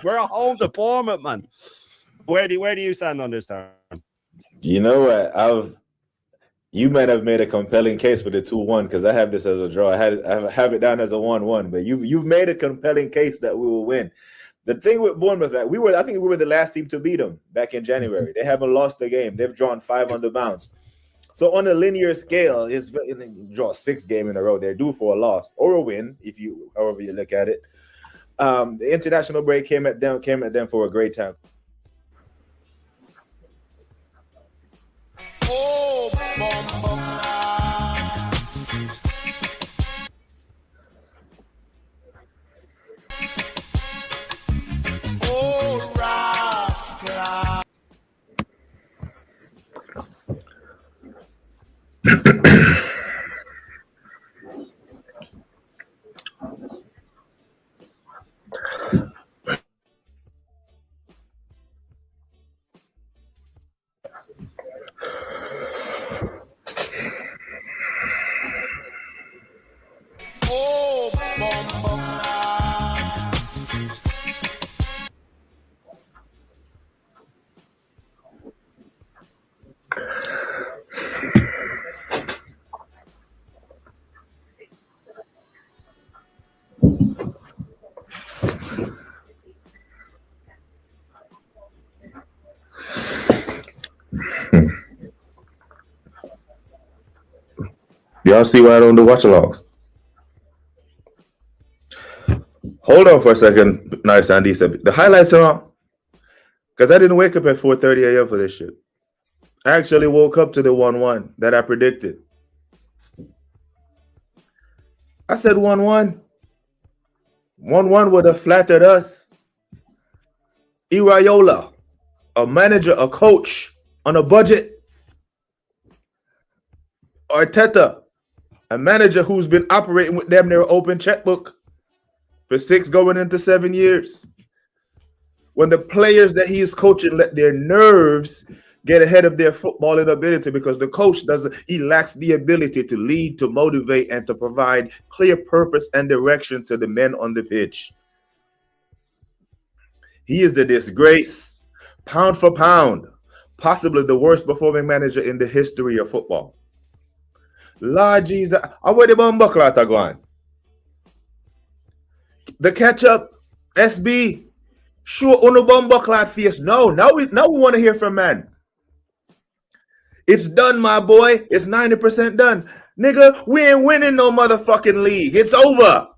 We're a home deployment, man. Where do you stand on this, Darren? You know what? You might have made a compelling case for the 2-1 because I have this as a draw. I have it down as a 1-1, but you've made a compelling case that we will win. The thing with Bournemouth that I think we were the last team to beat them back in January. They haven't lost a game. They've drawn 5 on the bounce. So on a linear scale, it's draw 6 games in a row. They're due for a loss or a win, however you look at it. The international break came at them for a great time. Oh, bomb. Oh, rascal. Oh, bomb. Y'all see why I don't do watch-alongs? Hold on for a second. Nice, Andy said the highlights are on. Because I didn't wake up at 4:30 a.m. for this shit. I actually woke up to the 1-1 that I predicted. I said 1-1. 1-1 would have flattered us. Iraola, a manager, a coach on a budget. Arteta, a manager who's been operating with them near open checkbook for 6 going into 7 years. When the players that he is coaching let their nerves get ahead of their footballing ability because the coach he lacks the ability to lead, to motivate, and to provide clear purpose and direction to the men on the pitch. He is the disgrace, pound for pound, possibly the worst performing manager in the history of football. Lord Jesus, where the bomb buckler go on? The catch-up, SB, sure on the bomb buckler face. No, now we want to hear from man. It's done, my boy. It's 90% done. Nigga, we ain't winning no motherfucking league. It's over.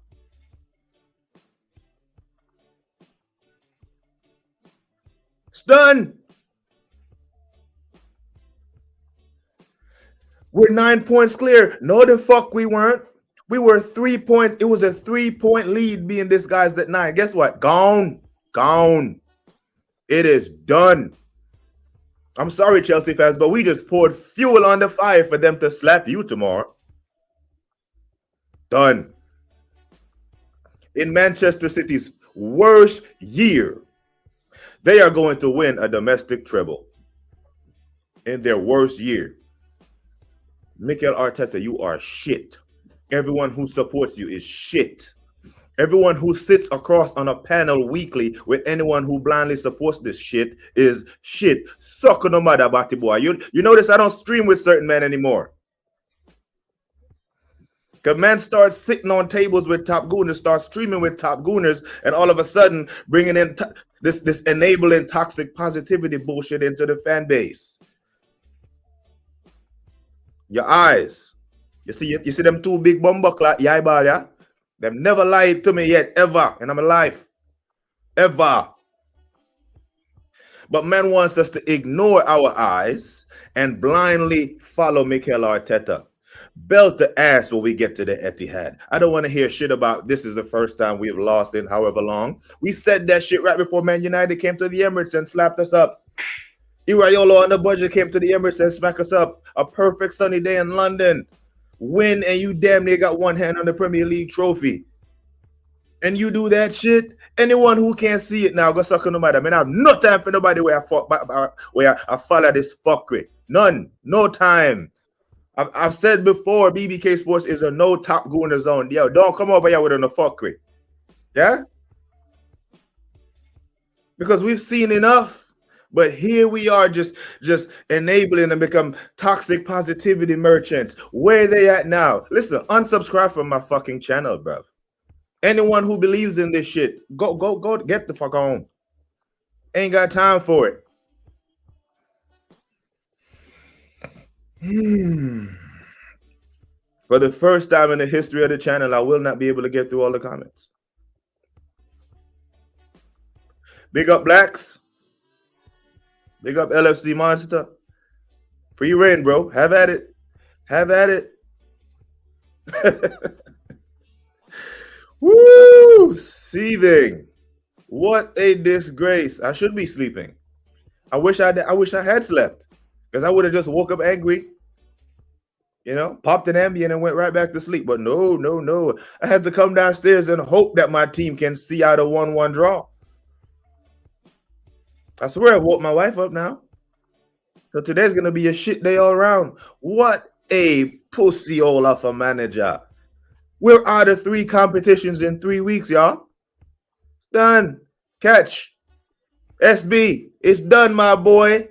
It's done. We're 9 points clear. No, the fuck we weren't. We were 3 points. It was a 3-point lead being disguised at 9. Guess what? Gone. Gone. It is done. I'm sorry, Chelsea fans, but we just poured fuel on the fire for them to slap you tomorrow. Done. In Manchester City's worst year, they are going to win a domestic treble. In their worst year. Mikel Arteta, you are shit. Everyone who supports you is shit. Everyone who sits across on a panel weekly with anyone who blindly supports this shit is shit. Suck no matter, Batty boy. You notice I don't stream with certain men anymore. Because man starts sitting on tables with top gooners, starts streaming with top gooners, and all of a sudden bringing in this enabling toxic positivity bullshit into the fan base. Your eyes. You see them 2 big bumbuckler, yeah, ball, yeah? They've never lied to me yet, ever, in my life. Ever. But man wants us to ignore our eyes and blindly follow Mikel Arteta. Belt the ass when we get to the Etihad. I don't want to hear shit about this is the first time we've lost in however long. We said that shit right before Man United came to the Emirates and slapped us up. Iraola on the budget came to the Emirates and smacked us up. A perfect sunny day in London. Win and you damn near got one hand on the Premier League trophy. And you do that shit? Anyone who can't see it now, go suck on the matter. I mean, I have no time for nobody where I follow this fuckery. None. No time. I've said before, BBK Sports is a no top gooner zone. Yo, don't come over here with no fuckery. Yeah? because we've seen enough. But here we are just enabling them become toxic positivity merchants. Where are they at now? Listen, unsubscribe from my fucking channel, bruv. Anyone who believes in this shit, go get the fuck on. Ain't got time for it. For the first time in the history of the channel, I will not be able to get through all the comments. Big up Blacks. Big up LFC Monster. Free reign, bro. Have at it. Have at it. Woo! Seething. What a disgrace. I should be sleeping. I wish I had slept, because I would have just woke up angry. You know, popped an Ambien and went right back to sleep. But no. I had to come downstairs and hope that my team can see out a 1-1 draw. I swear I woke my wife up now. So today's going to be a shit day all around. What a pussy hole of a manager. We're out of 3 competitions in 3 weeks, y'all. Done. Catch. SB. It's done, my boy.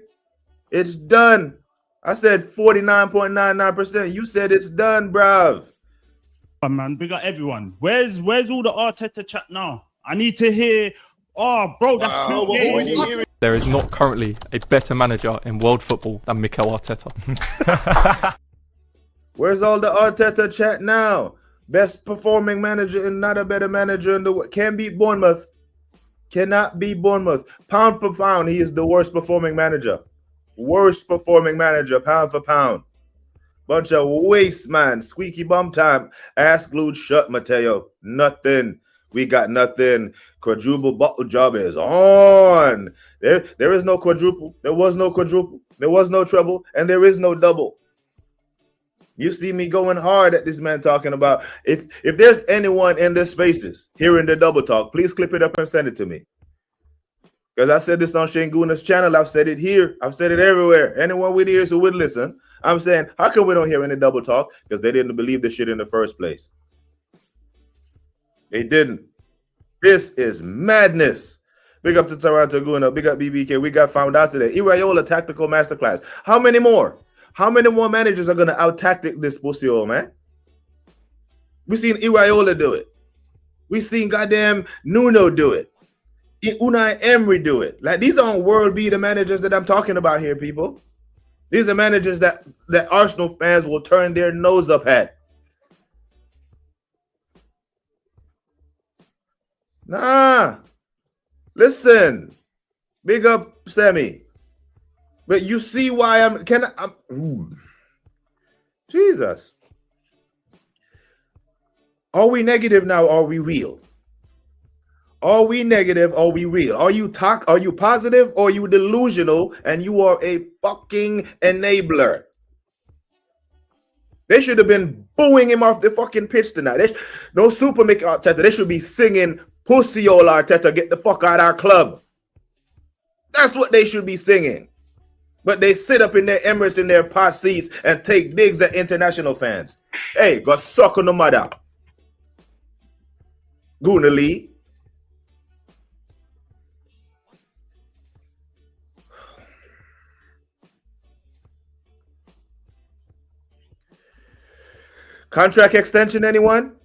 It's done. I said 49.99%. You said it's done, bruv. Oh, man, big up everyone. Where's all the Arteta chat now? I need to hear. Oh, bro, that's too gay. There is not currently a better manager in world football than Mikel Arteta. Where's all the Arteta chat now? Best performing manager and not a better manager in the world. Can't beat Bournemouth. Cannot beat Bournemouth. Pound for pound, he is the worst performing manager. Worst performing manager, pound for pound. Bunch of waste, man. Squeaky bum time. Ass glued shut, Mateo. Nothing. We got nothing. Quadruple bottle job is on. There is no quadruple. There was no quadruple. There was no treble. And there is no double. You see me going hard at this man talking about if there's anyone in the spaces hearing the double talk, please clip it up and send it to me. Because I said this on Shane Guna's channel. I've said it here. I've said it everywhere. Anyone with ears who would listen. I'm saying, how come we don't hear any double talk? Because they didn't believe this shit in the first place. They didn't. This is madness. Big up to Toronto Guna. Big up BBK. We got found out today. Iraola Tactical Masterclass. How many more? How many more managers are going to out-tactic this pussy hole, man? We seen Iraola do it. We seen goddamn Nuno do it. Unai Emery do it. Like, these aren't world-beater managers that I'm talking about here, people. These are managers that Arsenal fans will turn their nose up at. Nah. Listen. Big up Sammy. But you see why Jesus. Are we negative now? Or are we real? Are we negative? Or are we real? Are you positive? Or are you delusional? And you are a fucking enabler. They should have been booing him off the fucking pitch tonight. No Super Mick Arteta. They should be singing "Pussy Hole Arteta, get the fuck out of our club." That's what they should be singing. But they sit up in their Emirates in their pot seats and take digs at international fans. Hey, got suck on the mother. Guna Lee. Contract extension, anyone?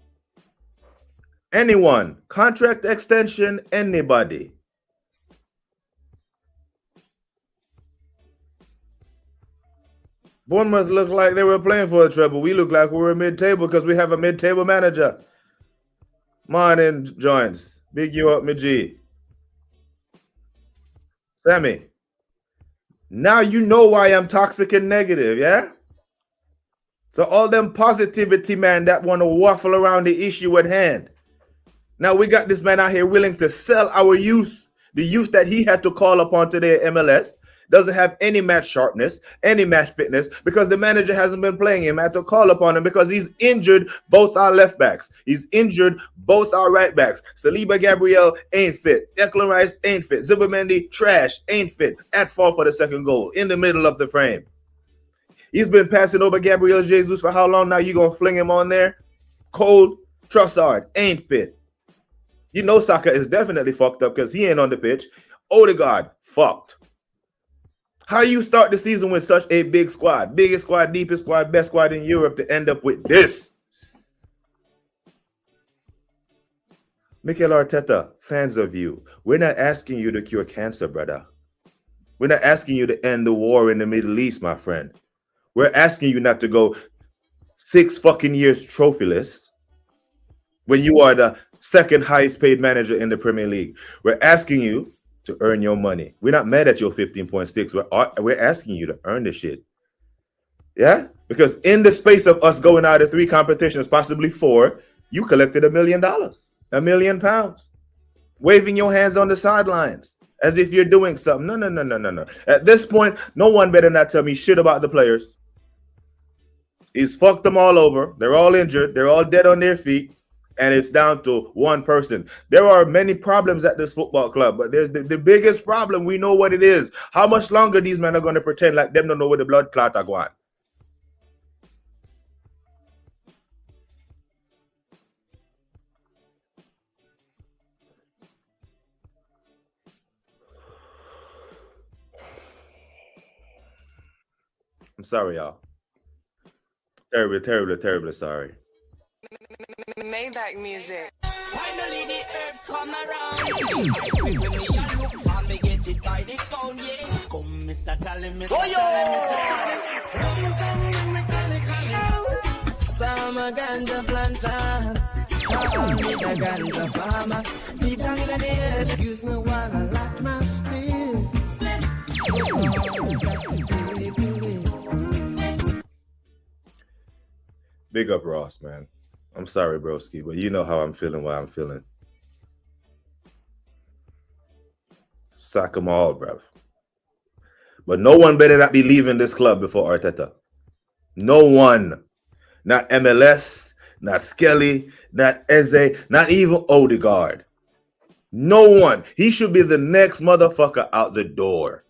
Anyone? Contract extension, anybody? Bournemouth looked like they were playing for a treble. We look like we were mid-table because we have a mid-table manager. Morning, joints. Big you up, me G. Sammy. Now you know why I'm toxic and negative, yeah? So all them positivity, man, that want to waffle around the issue at hand. Now we got this man out here willing to sell our youth. The youth that he had to call upon today at MLS doesn't have any match sharpness, any match fitness, because the manager hasn't been playing him. Had to call upon him because he's injured both our left backs. He's injured both our right backs. Saliba Gabriel ain't fit. Declan Rice ain't fit. Zubimendi, trash, ain't fit. At fault for the second goal, in the middle of the frame. He's been passing over Gabriel Jesus for how long now? You gonna fling him on there? Cold, Trossard, ain't fit. You know Saka is definitely fucked up because he ain't on the pitch. Odegaard, fucked. How you start the season with such a big squad, biggest squad, deepest squad, best squad in Europe to end up with this? Mikel Arteta, fans of you, we're not asking you to cure cancer, brother. We're not asking you to end the war in the Middle East, my friend. We're asking you not to go 6 fucking years trophyless when you are the second highest paid manager in the Premier League. We're asking you to earn your money. We're not mad at your 15.6. We're asking you to earn the shit. Yeah? Because in the space of us going out of 3 competitions, possibly 4, you collected $1 million, £1 million, waving your hands on the sidelines as if you're doing something. No. At this point, no one better not tell me shit about the players. He's fucked them all over. They're all injured. They're all dead on their feet. And it's down to one person. There are many problems at this football club, but there's the biggest problem. We know what it is. How much longer these men are going to pretend like them don't know where the blood clot are going? I'm sorry, y'all. Terribly sorry. Maybach music. Finally the herbs come around. When me a look for me get it by the phone, yeah. Come, Mr. Tally, Mr. Summer ganja planter. Ganja farmer. The Bangladesh. Excuse me while I light my spirits. Big up Ross, man. I'm sorry, broski, but you know how I'm feeling, why I'm feeling. Sack them all, bruv. But no one better not be leaving this club before Arteta. No one. Not MLS, not Skelly, not Eze, not even Odegaard. No one. He should be the next motherfucker out the door.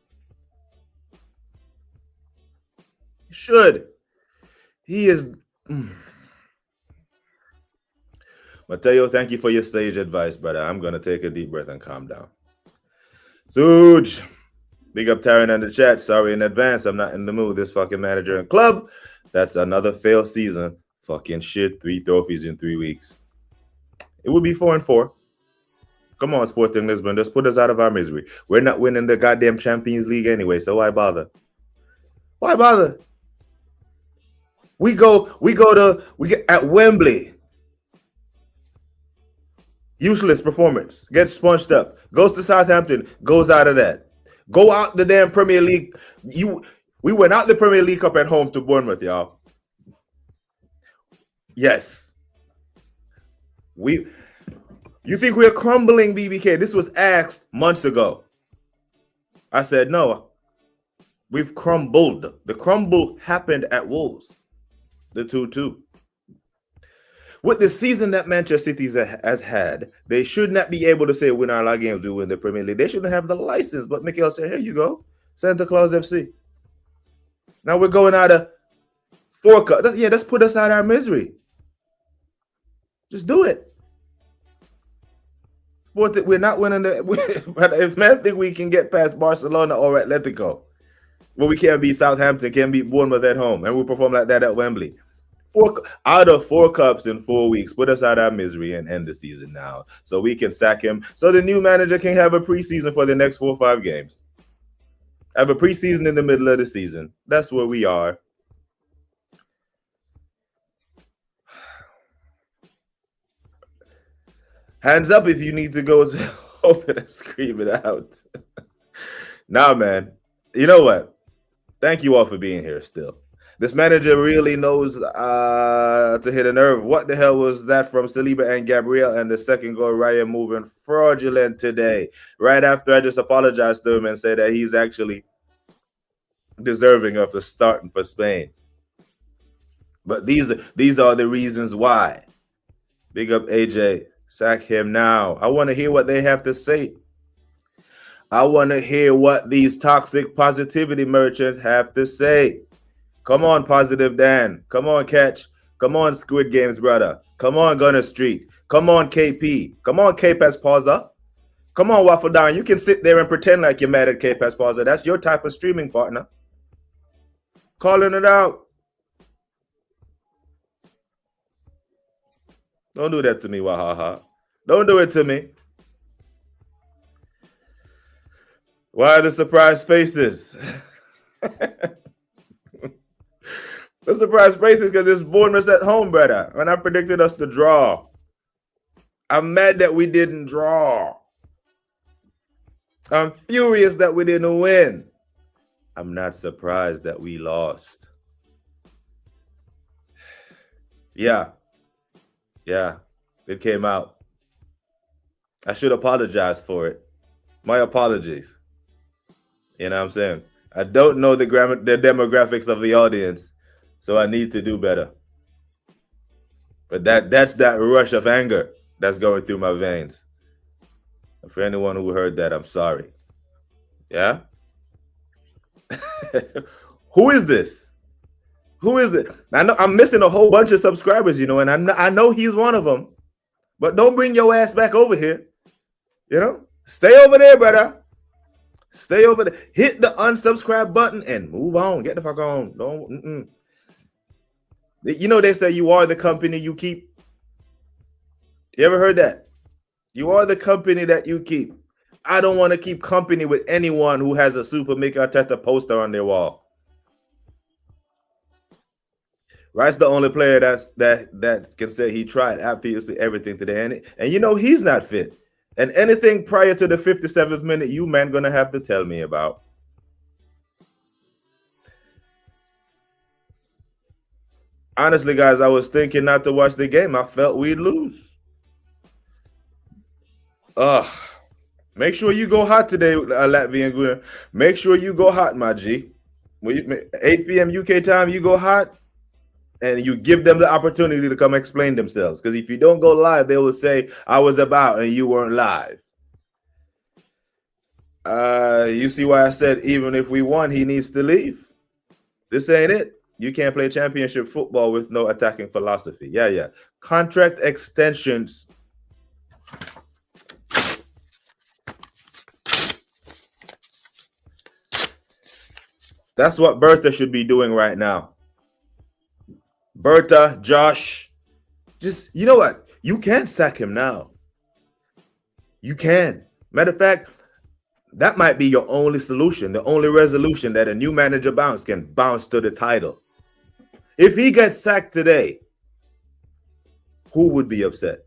He should. He is... Mateo, thank you for your sage advice, brother. I'm going to take a deep breath and calm down. Suj, big up Taryn in the chat. Sorry in advance. I'm not in the mood. This fucking manager and club. That's another failed season. Fucking shit. 3 trophies in 3 weeks. It would be 4-4. Come on, Sporting Lisbon. Just put us out of our misery. We're not winning the goddamn Champions League anyway, so why bother? Why bother? We get at Wembley. Useless performance. Gets sponged up. Goes to Southampton. Goes out of that. Go out the damn Premier League. We went out the Premier League Cup at home to Bournemouth, y'all. Yes. You think we're crumbling, BBK? This was asked months ago. I said, no. We've crumbled. The crumble happened at Wolves. The 2-2. With the season that Manchester City has had, they should not be able to say win our games, we win the Premier League. They shouldn't have the license. But Mikel said, here you go. Santa Claus FC. Now we're going out of 4 cups. Yeah, let's put us out of our misery. Just do it. We're not winning but if men think we can get past Barcelona or Atletico, well, we can't beat Southampton, can't beat Bournemouth at home, and we perform like that at Wembley. 4 out of 4 cups in 4 weeks. Put us out of our misery and end the season now, so we can sack him. So the new manager can have a preseason for the next 4 or 5 games. Have a preseason in the middle of the season. That's where we are. Hands up if you need to go open and scream it out. Nah, man. You know what? Thank you all for being here still. This manager really knows to hit a nerve. What the hell was that from Saliba and Gabriel? And the second goal, Ryan moving fraudulent today. Right after I just apologized to him and said that he's actually deserving of the starting for Spain. But these are the reasons why. Big up AJ. Sack him now. I want to hear what they have to say. I want to hear what these toxic positivity merchants have to say. Come on, Positive Dan. Come on, Catch. Come on, Squid Games, brother. Come on, Gunner Street. Come on, KP. Come on, KPS Pausa. Come on, Waffle Down. You can sit there and pretend like you're mad at K-Pass Plaza. That's your type of streaming partner. Calling it out. Don't do that to me, Wahaha. Don't do it to me. Why are the surprise faces? The surprise faces because it's Bournemouth at home, brother. And I predicted us to draw. I'm mad that we didn't draw. I'm furious that we didn't win. I'm not surprised that we lost. Yeah, it came out. I should apologize for it. My apologies. You know what I'm saying? I don't know the demographics of the audience, so I need to do better. But that's that rush of anger that's going through my veins. And for anyone who heard that, I'm sorry. Yeah? Who is this? Who is it? I know I'm missing a whole bunch of subscribers, you know, and I know he's one of them. But don't bring your ass back over here. You know? Stay over there, brother. Stay over there. Hit the unsubscribe button and move on. Get the fuck on. Don't. You know they say you are the company you keep. You ever heard that? You are the company that you keep. I don't want to keep company with anyone who has a Super Mikel Arteta poster on their wall. Wright's the only player that can say he tried absolutely everything today, and you know he's not fit. And anything prior to the 57th minute, you man gonna have to tell me about. Honestly, guys, I was thinking not to watch the game. I felt we'd lose. Make sure you go hot today, Latvian Guna. Make sure you go hot, my G. 8 p.m. UK time, you go hot, and you give them the opportunity to come explain themselves. Because if you don't go live, they will say, I was about and you weren't live. You see why I said even if we won, he needs to leave. This ain't it. You can't play championship football with no attacking philosophy. Yeah. Contract extensions. That's what Bertha should be doing right now. Bertha, Josh, just, you know what? You can sack him now. You can. Matter of fact, that might be your only solution, the only resolution that a new manager can bounce to the title. If he gets sacked today, who would be upset?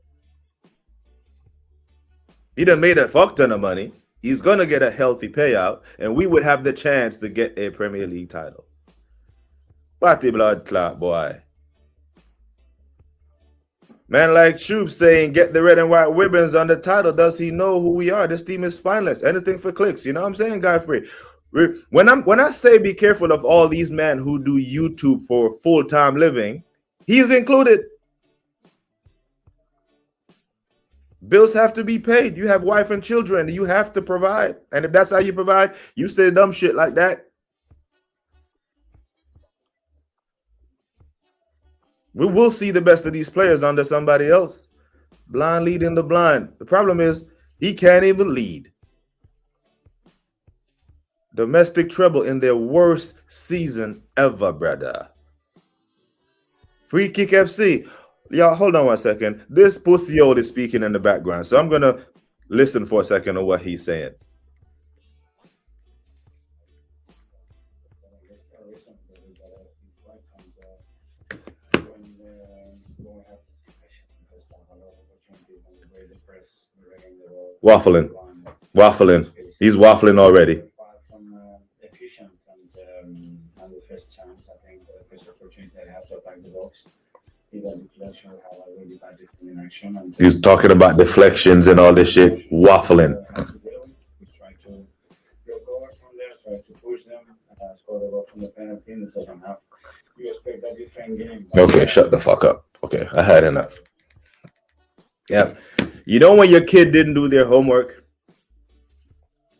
He done made a fuck ton of money. He's going to get a healthy payout, and we would have the chance to get a Premier League title. Party blood clot, boy. Man like Troop saying, get the red and white ribbons on the title. Does he know who we are? This team is spineless. Anything for clicks. You know what I'm saying, Guy Free? When I say be careful of all these men who do YouTube for full-time living, he's included. Bills have to be paid. You have wife and children. You have to provide. And if that's how you provide, you say dumb shit like that. We will see the best of these players under somebody else. Blind leading the blind. The problem is he can't even lead. Domestic treble in their worst season ever, brother. Free Kick FC. Y'all, hold on 1 second. This pussy old is speaking in the background, so I'm going to listen for a second to what he's saying. Waffling. He's waffling already. And the first chance, I think the first opportunity I have to attack the box. Really bad action, and he's talking about deflections and all this shit. Waffling. We try to go from there, try to push them, score the goal from the penalty in the second half. You expect a different game. Okay, shut the fuck up. Okay, I had enough. Yeah. You know when your kid didn't do their homework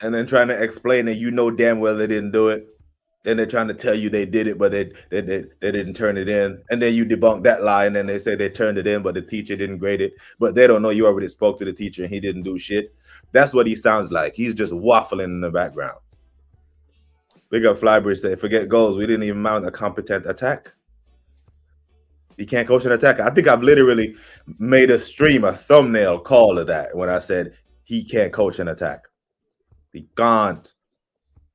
and then trying to explain it, you know damn well they didn't do it. Then they're trying to tell you they did it, but they didn't turn it in. And then you debunk that lie, and then they say they turned it in, but the teacher didn't grade it. But they don't know you already spoke to the teacher and he didn't do shit. That's what he sounds like. He's just waffling in the background. Big up Flybridge say, forget goals. We didn't even mount a competent attack. He can't coach an attack. I think I've literally made a thumbnail call of that when I said he can't coach an attack. He can't.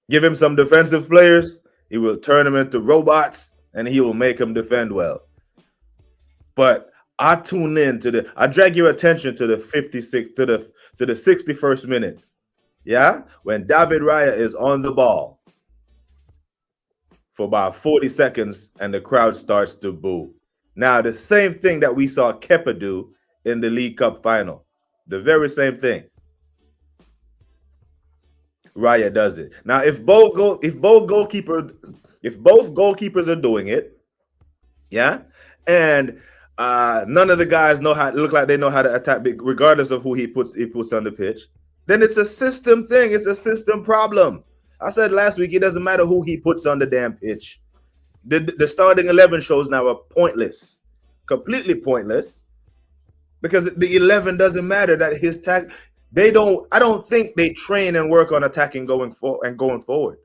Give him some defensive players, he will turn them into robots, and he will make them defend well. But I drag your attention to the 61st minute. Yeah, when David Raya is on the ball for about 40 seconds, and the crowd starts to boo. Now, the same thing that we saw Kepa do in the League Cup final, the very same thing. Raya does it. Now, if both goalkeepers are doing it, yeah, and none of the guys look like they know how to attack, regardless of who he puts on the pitch, then it's a system thing. It's a system problem. I said last week, it doesn't matter who he puts on the damn pitch. The starting 11 shows now are pointless, completely pointless, because the 11 doesn't matter. That his tag. I don't think they train and work on attacking going forward.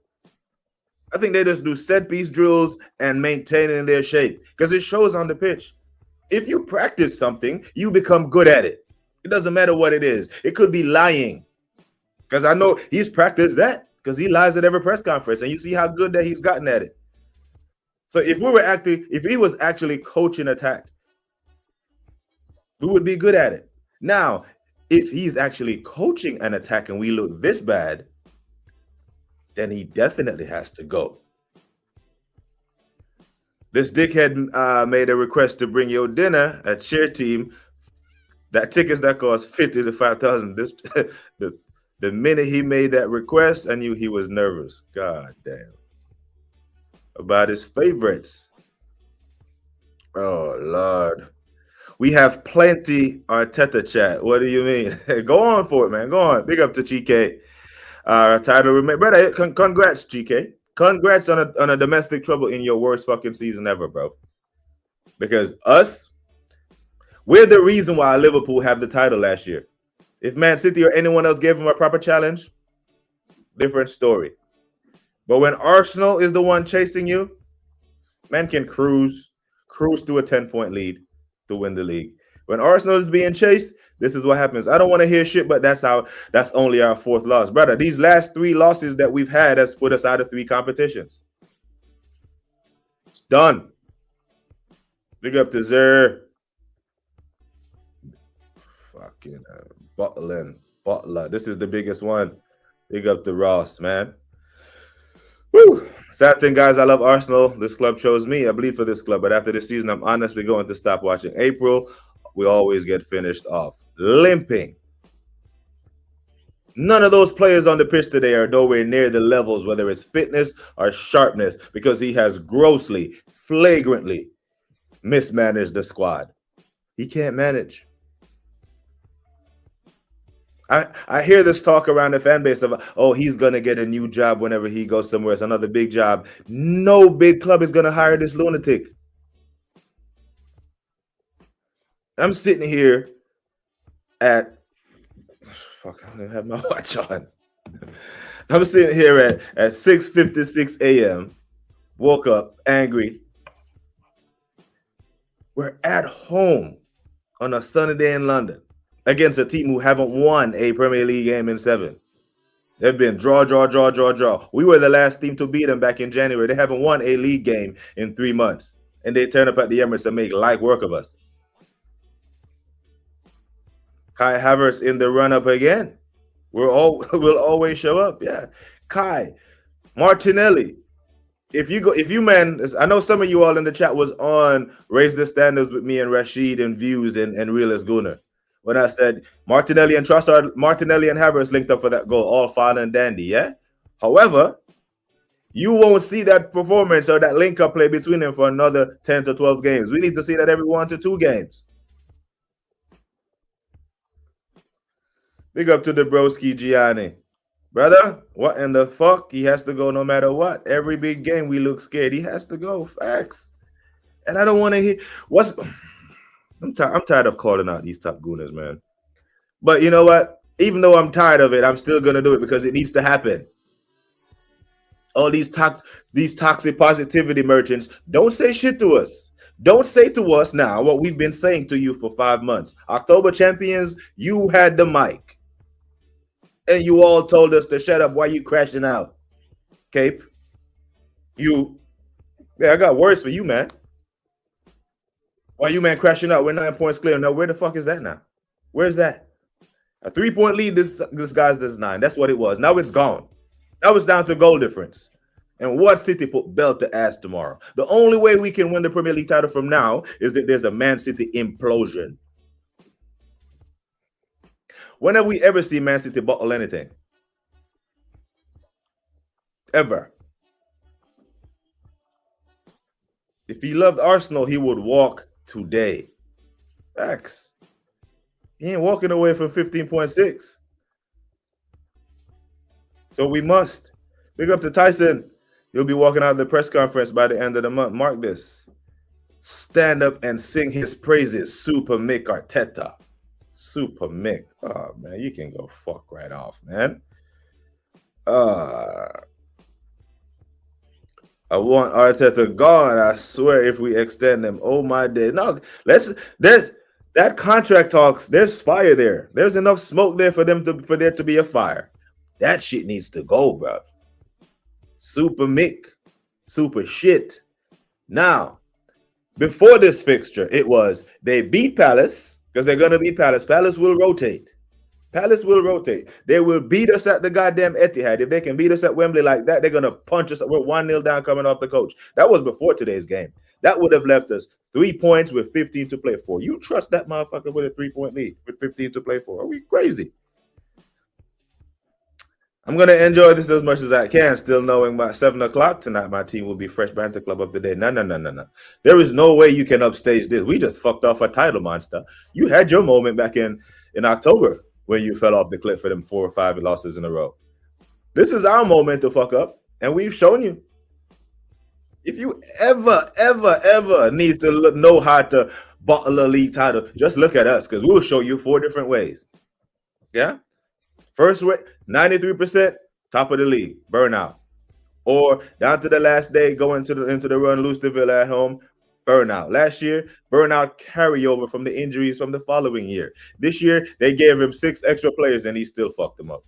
I think they just do set piece drills and maintaining their shape because it shows on the pitch. If you practice something, you become good at it. It doesn't matter what it is. It could be lying, because I know he's practiced that because he lies at every press conference, and you see how good that he's gotten at it. So if he was actually coaching attack, we would be good at it. Now, if he's actually coaching an attack and we look this bad, then he definitely has to go. This dickhead made a request to bring your dinner at Cheer Team. That tickets that cost $50 to $5,000. The minute he made that request, I knew he was nervous. God damn. About his favorites. Oh, Lord. We have plenty Arteta chat. What do you mean? Go on for it, man. Go on. Big up to GK. Title, brother. Congrats, GK. Congrats on a domestic trouble in your worst fucking season ever, bro. Because we're the reason why Liverpool have the title last year. If Man City or anyone else gave him a proper challenge, different story. But when Arsenal is the one chasing you, man can cruise to a 10-point lead to win the league. When Arsenal is being chased, this is what happens. I don't want to hear shit, but that's only our fourth loss. Brother, these last 3 losses that we've had has put us out of 3 competitions. It's done. Big up to Zer. Fucking Butler. This is the biggest one. Big up to Ross, man. Woo! Sad thing, guys, I love Arsenal. This club chose me. I bleed for this club, but after this season, I'm honestly going to stop watching. April, we always get finished off limping. None of those players on the pitch today are nowhere near the levels, whether it's fitness or sharpness, because he has grossly, flagrantly mismanaged the squad. He can't manage. I hear this talk around the fan base of, oh, he's going to get a new job whenever he goes somewhere. It's another big job. No big club is going to hire this lunatic. I'm sitting here at, fuck, I don't have my watch on. I'm sitting here at 6:56 a.m. Woke up angry. We're at home on a sunny day in London against a team who haven't won a Premier League game in 7. They've been draw. We were the last team to beat them back in January. They haven't won a league game in 3 months. And they turn up at the Emirates and make light work of us. Kai Havertz in the run-up again. We'll always show up. Yeah. Kai, Martinelli. If you I know some of you all in the chat was on Raise the Standards with me and Rashid and Views and Realist Gunner. When I said Martinelli and Havertz linked up for that goal, all fine and dandy, yeah? However, you won't see that performance or that link-up play between them for another 10 to 12 games. We need to see that every 1 to 2 games. Big up to the broski Gianni. Brother, what in the fuck? He has to go no matter what. Every big game we look scared. He has to go. Facts. And I don't want to hear what's. I'm tired of calling out these top gooners, man. But you know what? Even though I'm tired of it, I'm still gonna do it because it needs to happen. All these toxic positivity merchants don't say shit to us. Don't say to us now what we've been saying to you for 5 months. October champions, you had the mic. And you all told us to shut up. Why you crashing out? Cape. I got words for you, man. Why you, man, crashing out? We're 9 points clear. Now, where the fuck is that now? Where's that? A 3-point lead, this guy's this 9. That's what it was. Now it's gone. Now it's down to goal difference. And what City put belt to ass tomorrow? The only way we can win the Premier League title from now is that there's a Man City implosion. When have we ever seen Man City bottle anything? Ever. If he loved Arsenal, he would walk today. Facts. He ain't walking away from 15.6. So we must. Big up to Tyson. He'll be walking out of the press conference by the end of the month. Mark this. Stand up and sing his praises. Super Mick Arteta. Super Mick. Oh, man, you can go fuck right off, man. I want Arteta gone. I swear, if we extend them, oh my day. No, that contract talks. There's fire there. There's enough smoke there for there to be a fire. That shit needs to go, bro. Super Mick, super shit. Now, before this fixture, it was they beat Palace because they're gonna beat Palace. Palace will rotate. Palace will rotate. They will beat us at the goddamn Etihad. If they can beat us at Wembley like that, they're going to punch us. We're 1-0 down coming off the coach. That was before today's game. That would have left us 3 points with 15 to play for. You trust that motherfucker with a 3-point lead with 15 to play for? Are we crazy? I'm going to enjoy this as much as I can, still knowing by 7 o'clock tonight my team will be Fresh Banter Club of the day. No. There is no way you can upstage this. We just fucked off a title monster. You had your moment back in October, when you fell off the cliff for them 4 or 5 losses in a row. This is our moment to fuck up, and we've shown you. If you ever need to know how to bottle a league title, just look at us, because we'll show you 4 different ways. Yeah? First way, 93%, top of the league, burnout. Or down to the last day, go into the run, lose to Villa at home, burnout. Last year, burnout carryover from the injuries from the following year. This year, they gave him 6 extra players and he still fucked them up.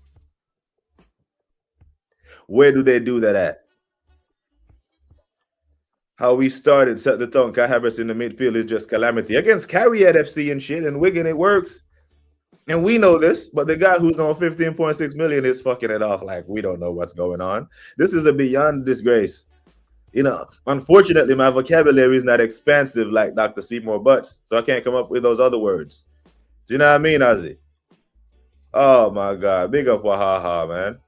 Where do they do that at? How we started, set the tone. Kai Havertz in the midfield is just calamity. Against Carry at FC and shit, and Wigan, it works. And we know this, but the guy who's on 15.6 million is fucking it off like we don't know what's going on. This is a beyond disgrace. You know, unfortunately, my vocabulary is not expansive like Dr. Seymour Butts, so I can't come up with those other words. Do you know what I mean, Ozzy? Oh, my God. Big up Wahaha, man.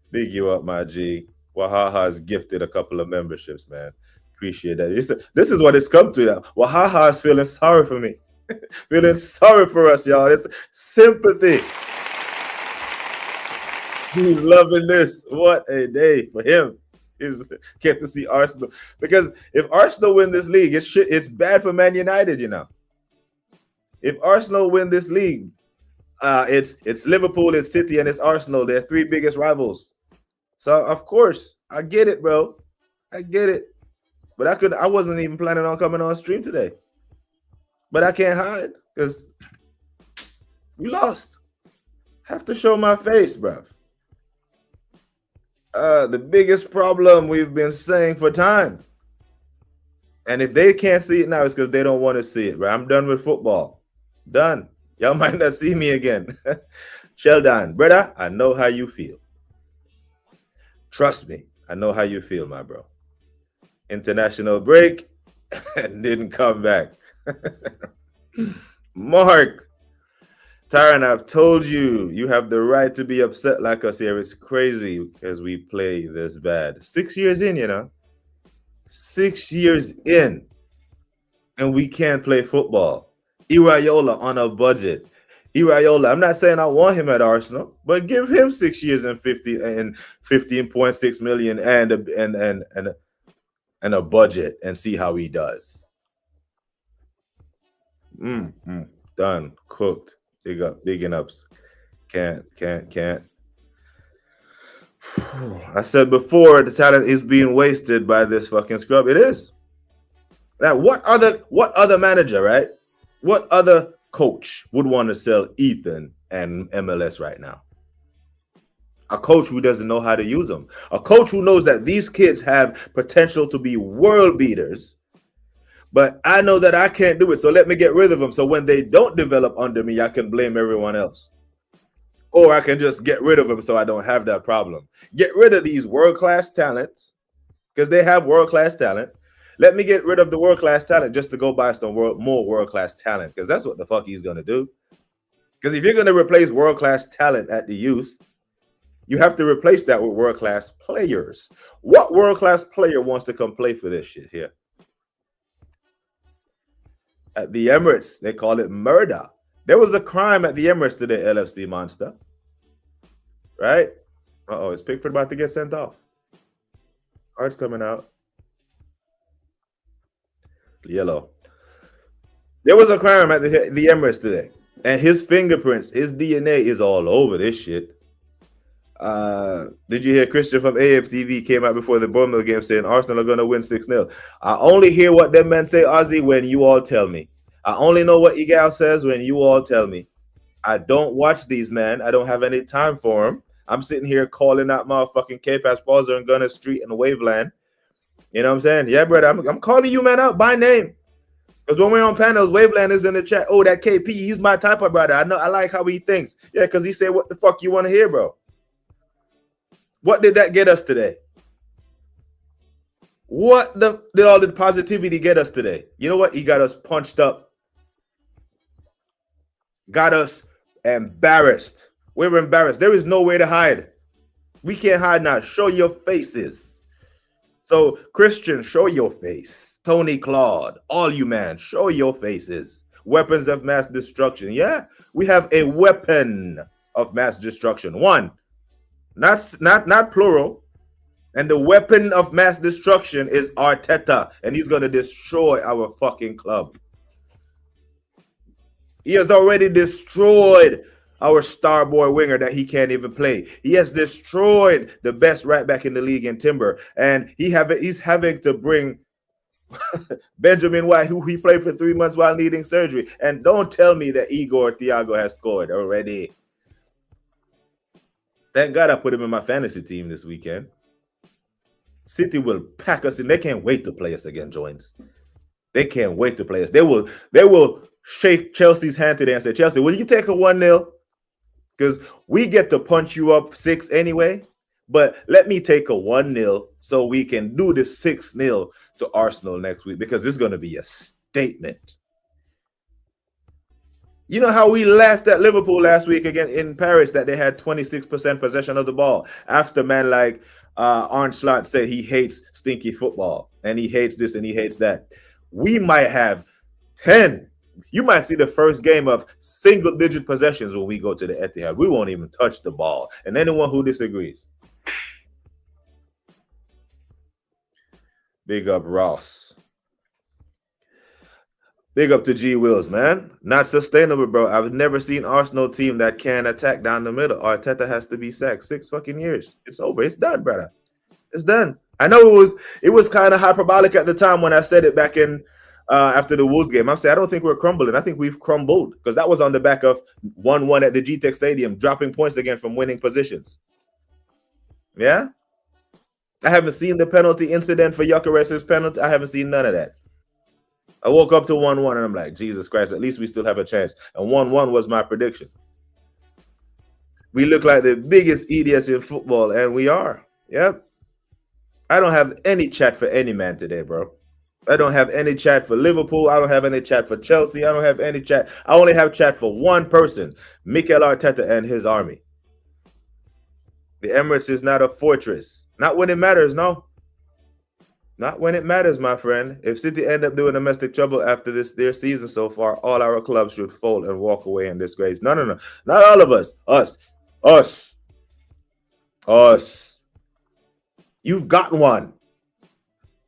Big you up, my G. Wahaha has gifted a couple of memberships, man. Appreciate that. This is what it's come to now. Wahaha is feeling sorry for me. Feeling sorry for us, y'all. It's sympathy. He's loving this. What a day for him. Is get to see Arsenal, because if Arsenal win this league, it's bad for Man United, you know. If Arsenal win this league, it's Liverpool, it's City, and it's Arsenal. They're 3 biggest rivals. So of course, I get it, bro. I get it. But I wasn't even planning on coming on stream today. But I can't hide because we lost. Have to show my face, bro. The biggest problem we've been saying for time. And if they can't see it now, it's because they don't want to see it, right? I'm done with football. Done. Y'all might not see me again. Sheldon, brother, I know how you feel. Trust me, I know how you feel, my bro. International break and didn't come back. Mark, Tyron, I've told you, you have the right to be upset like us here. It's crazy because we play this bad. 6 years in, you know. 6 years in. And we can't play football. Iraola on a budget. Iraola, I'm not saying I want him at Arsenal, but give him 6 years and 15.6 million and a budget and see how he does. Done, cooked. Bigging ups. Can't. I said before, the talent is being wasted by this fucking scrub. It is. Now, what other manager, right? What other coach would want to sell Ethan and MLS right now? A coach who doesn't know how to use them. A coach who knows that these kids have potential to be world beaters, but I know that I can't do it, so let me get rid of them. So when they don't develop under me, I can blame everyone else. Or I can just get rid of them so I don't have that problem. Get rid of these world-class talents, because they have world-class talent. Let me get rid of the world-class talent just to go buy some more world-class talent, because that's what the fuck he's going to do. Because if you're going to replace world-class talent at the youth, you have to replace that with world-class players. What world-class player wants to come play for this shit here? At the Emirates, they call it murder. There was a crime at the Emirates today, LFC monster. Right? Uh-oh, is Pickford about to get sent off? Cards coming out. Yellow. There was a crime at the Emirates today, and his fingerprints, his DNA is all over this shit. Did you hear Christian from AFTV came out before the Bournemouth game saying Arsenal are going to win 6-0? I only hear what them men say, Ozzy, when you all tell me. I only know what Igal says when you all tell me. I don't watch these, man. I don't have any time for them. I'm sitting here calling out motherfucking K-Pass Bowser and Gunner Street and Waveland. You know what I'm saying? Yeah, brother, I'm calling you, man, out by name. Because when we're on panels, Waveland is in the chat. Oh, that KP, he's my type of brother. I know, I like how he thinks. Yeah, because he said, what the fuck you want to hear, bro? What did that get us today? What did all the positivity get us today? You know what? He got us punched up. Got us embarrassed. We're embarrassed. There is nowhere to hide. We can't hide now. Show your faces. So, Christian, show your face. Tony Claude, all you man, show your faces. Weapons of mass destruction. Yeah, we have a weapon of mass destruction. One, not plural. And the weapon of mass destruction is Arteta, and he's going to destroy our fucking club. He has already destroyed our star boy winger that he can't even play. He has destroyed the best right back in the league in Timber, and he's having to bring Benjamin White, who he played for 3 months while needing surgery. And don't tell me that Igor Thiago has scored already. Thank God I put him in my fantasy team this weekend. City will pack us in. They can't wait to play us again, Joins. They can't wait to play us. They will shake Chelsea's hand today and say, Chelsea, will you take a 1-0? Because we get to punch you up 6 anyway. But let me take a 1-0 so we can do the 6-0 to Arsenal next week, because it's going to be a statement. You know how we laughed at Liverpool last week again in Paris that they had 26% possession of the ball after man like Arne Slot said he hates stinky football and he hates this and he hates that. We might have 10. You might see the first game of single-digit possessions when we go to the Etihad. We won't even touch the ball. And anyone who disagrees. Big up Ross. Big up to G Wills, man. Not sustainable, bro. I've never seen Arsenal team that can attack down the middle. Arteta has to be sacked. 6 fucking years. It's over. It's done, brother. It's done. I know it was kind of hyperbolic at the time when I said it back in after the Wolves game. I said I don't think we're crumbling. I think we've crumbled, because that was on the back of 1-1 at the GTEC Stadium, dropping points again from winning positions. Yeah? I haven't seen the penalty incident for Gyökeres's penalty. I haven't seen none of that. I woke up to 1-1 and I'm like, Jesus Christ, at least we still have a chance. And 1-1 was my prediction. We look like the biggest idiots in football, and we are. Yep. I don't have any chat for any man today, bro. I don't have any chat for Liverpool. I don't have any chat for Chelsea. I don't have any chat. I only have chat for one person, Mikel Arteta and his army. The Emirates is not a fortress. Not when it matters, no. Not when it matters, my friend. If City end up doing domestic trouble after their season so far, all our clubs should fold and walk away in disgrace. No. Not all of us. Us. You've got one.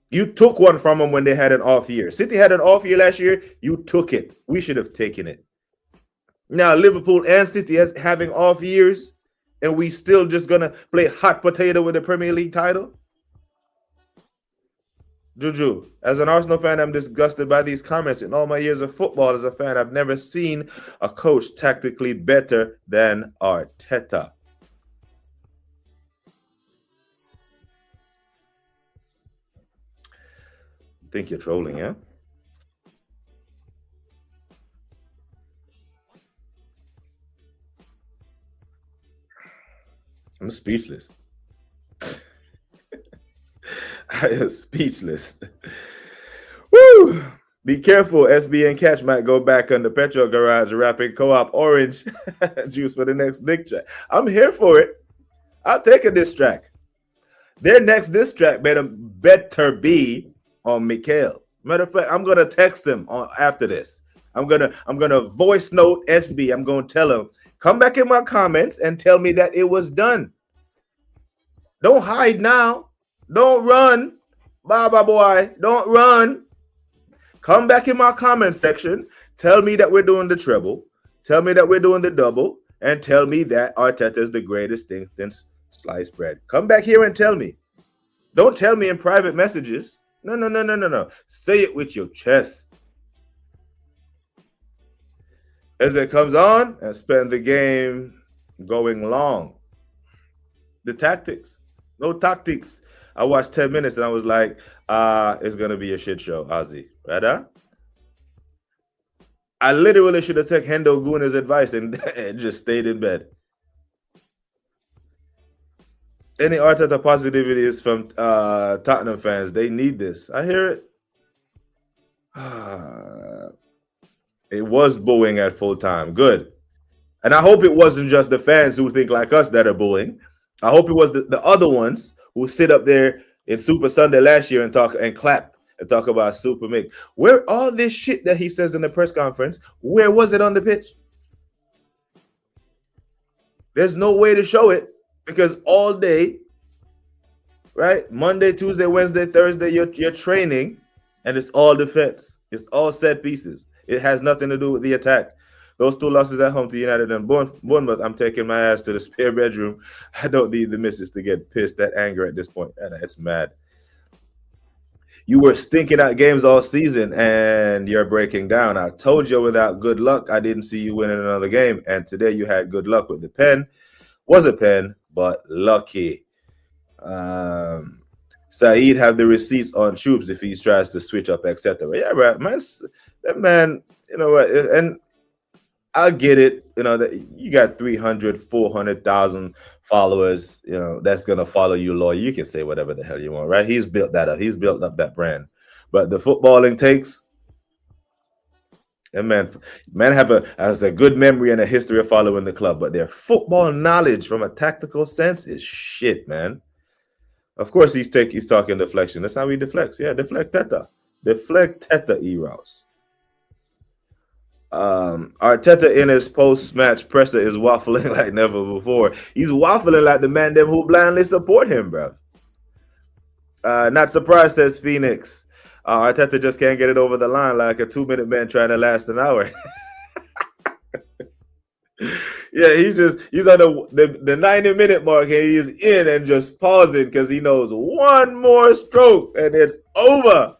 You took one from them when they had an off year. City had an off year last year. You took it. We should have taken it. Now, Liverpool and City having off years, and we still just going to play hot potato with the Premier League title? Juju, as an Arsenal fan, I'm disgusted by these comments. In all my years of football as a fan, I've never seen a coach tactically better than Arteta. I think you're trolling, yeah? I'm speechless. I am speechless. Woo! Be careful, SB and Catch might go back on the petrol garage rapping co-op orange juice for the next dick track. I'm here for it. I'll take a diss track. Their next diss track better be on Mikhail. Matter of fact, I'm gonna text him after this. I'm gonna voice note SB. I'm gonna tell him, come back in my comments and tell me that it was done. Don't hide now. Don't run. Baba boy. Don't run. Come back in my comment section. Tell me that we're doing the treble. Tell me that we're doing the double. And tell me that Arteta is the greatest thing since sliced bread. Come back here and tell me. Don't tell me in private messages. No. Say it with your chest. As it comes on and spend the game going long. The tactics. No tactics. I watched 10 minutes and I was like, it's going to be a shit show, Ozzy. Right? I literally should have taken Hendo Guna's advice and just stayed in bed. Any Arteta positivity is from Tottenham fans. They need this. I hear it. It was booing at full time. Good. And I hope it wasn't just the fans who think like us that are booing. I hope it was the other ones who sit up there in Super Sunday last year and talk and clap and talk about Super Mick. Where all this shit that he says in the press conference, where was it on the pitch? There's no way to show it because all day, right? Monday, Tuesday, Wednesday, Thursday, you're training and it's all defense. It's all set pieces. It has nothing to do with the attack. Those two losses at home to United and Bournemouth, I'm taking my ass to the spare bedroom. I don't need the missus to get pissed at anger at this point. It's mad. You were stinking out games all season and you're breaking down. I told you without good luck, I didn't see you winning another game. And today you had good luck with the pen. Was a pen, but lucky. Saeed have the receipts on troops if he tries to switch up, etc. Yeah, right, man. That man, you know what? And I get it, you know, that you got 300, 400,000 followers, you know, that's going to follow you loyal. You can say whatever the hell you want, right? He's built that up. He's built up that brand. But the footballing takes, and man has a good memory and a history of following the club, but their football knowledge from a tactical sense is shit, man. Of course, he's talking deflection. That's how he deflects. Yeah, deflect Teta. Deflect Teta, E-Rouse. Arteta in his post-match presser is waffling like never before. He's waffling like the man them who blindly support him, bro. Not surprised, says Phoenix. Arteta just can't get it over the line like a 2-minute man trying to last an hour. Yeah, he's on the 90-minute mark and he's in and just pausing because he knows one more stroke and it's over.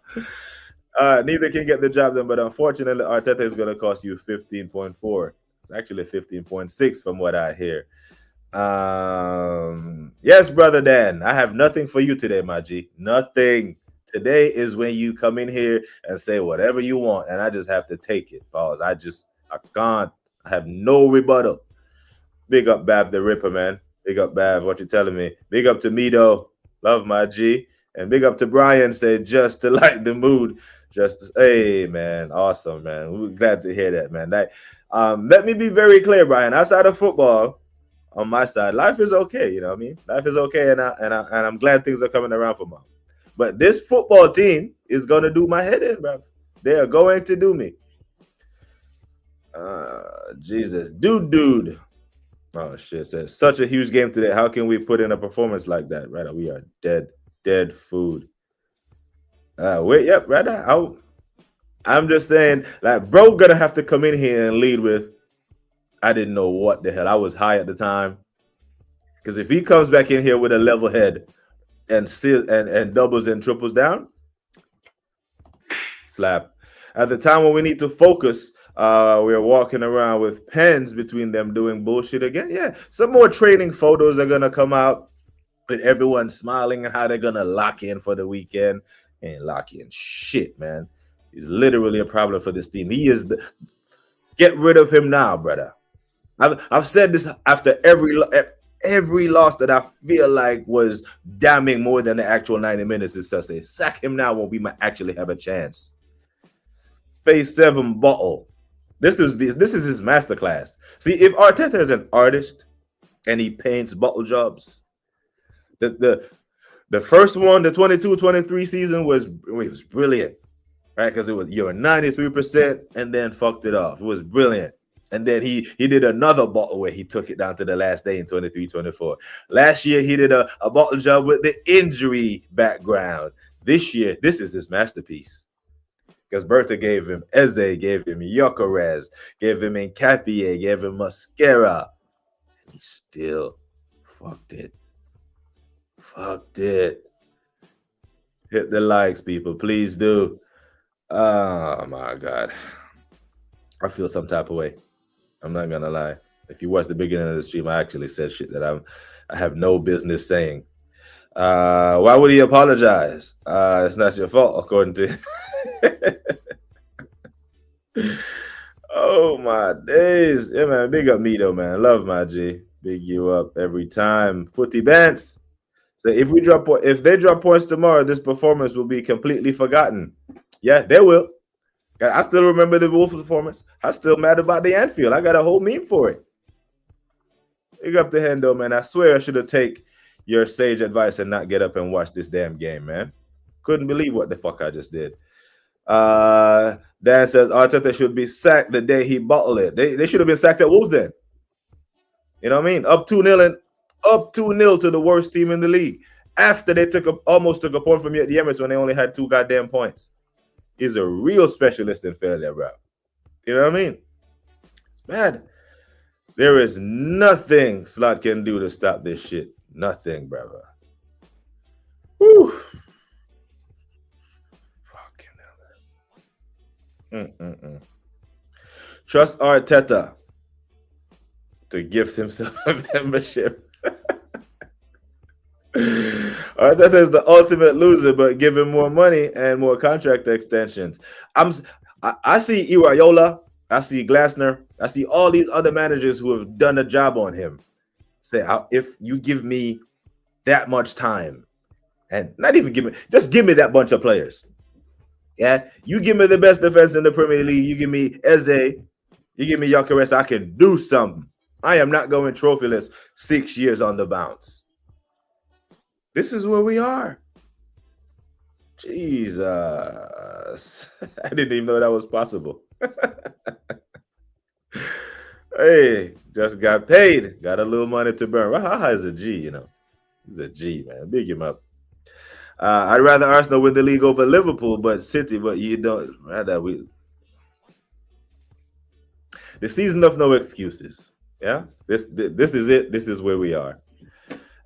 Neither can get the job done, but unfortunately, Arteta is going to cost you 15.4. It's actually 15.6 from what I hear. Yes, brother Dan, I have nothing for you today, my G. Nothing. Today is when you come in here and say whatever you want, and I just have to take it. Pause. I can't. I have no rebuttal. Big up Bav the Ripper, man. Big up Bav. What you telling me? Big up to me, though. Love my G. And big up to Brian, said just to light the mood. Hey, man. Awesome, man. We're glad to hear that, man. Let me be very clear, Brian. Outside of football, on my side, life is okay. You know what I mean? Life is okay, and I'm glad things are coming around for me. But this football team is going to do my head in, bro. They are going to do me. Jesus. Dude. Oh, shit. Says, such a huge game today. How can we put in a performance like that? Right, we are dead food. I'm just saying, like, bro gonna have to come in here and lead with, I didn't know what the hell. I was high at the time. Because if he comes back in here with a level head and doubles and triples down, slap. At the time when we need to focus, we're walking around with pens between them doing bullshit again. Yeah, some more training photos are gonna come out with everyone smiling and how they're gonna lock in for the weekend. Ain't lock in shit, man. He's literally a problem for this team. He is get rid of him now, brother. I've said this after every loss that I feel like was damning more than the actual 90 minutes itself. Say, sack him now when we might actually have a chance. Phase 7 bottle. This is his masterclass. See, if Arteta is an artist and he paints bottle jobs, the first one, the 22-23 season was brilliant, right? Because you're 93% and then fucked it off. It was brilliant. And then he did another bottle where he took it down to the last day in 23-24. Last year, he did a bottle job with the injury background. This year, this is his masterpiece. Because Bertha gave him Eze, gave him Yokerez, gave him Nkapie, gave him Mascara. And he still fucked it. Hit the likes, people. Please do. Oh, my God. I feel some type of way. I'm not going to lie. If you watch the beginning of the stream, I actually said shit that I have no business saying. Why would he apologize? It's not your fault, according to... Oh, my days. Yeah, man. Big up me, though, man. Love my G. Big you up every time. Footy Bants. So if they drop points tomorrow, this performance will be completely forgotten. Yeah, they will. I still remember the Wolves performance. I'm still mad about the Anfield. I got a whole meme for it. Big up the hand, though, man. I swear I should have taken your sage advice and not get up and watch this damn game, man. Couldn't believe what the fuck I just did. Dan says Arteta should be sacked the day he bottled it. They should have been sacked at Wolves then. You know what I mean? Up 2-0 to the worst team in the league. After they almost took a point from you at the Emirates when they only had 2 goddamn points. He's a real specialist in failure, bro. You know what I mean? It's bad. There is nothing Slot can do to stop this shit. Nothing, brother. Whew. Fucking hell, man. Trust Arteta to gift himself a membership. Arteta is the ultimate loser, but give him more money and more contract extensions. I see Iraola, I see Glasner, I see all these other managers who have done a job on him. Say, if you give me that much time, and not even just give me that bunch of players. Yeah, you give me the best defense in the Premier League. You give me Eze, you give me Yokeres, I can do something. I am not going trophyless 6 years on the bounce. This is where we are. Jesus. I didn't even know that was possible. Hey, just got paid. Got a little money to burn. Rahaha is a G, you know. He's a G, man. Big him up. I'd rather Arsenal win the league over Liverpool, but City, but you don't. Rather we. The season of no excuses. Yeah? This is it. This is where we are.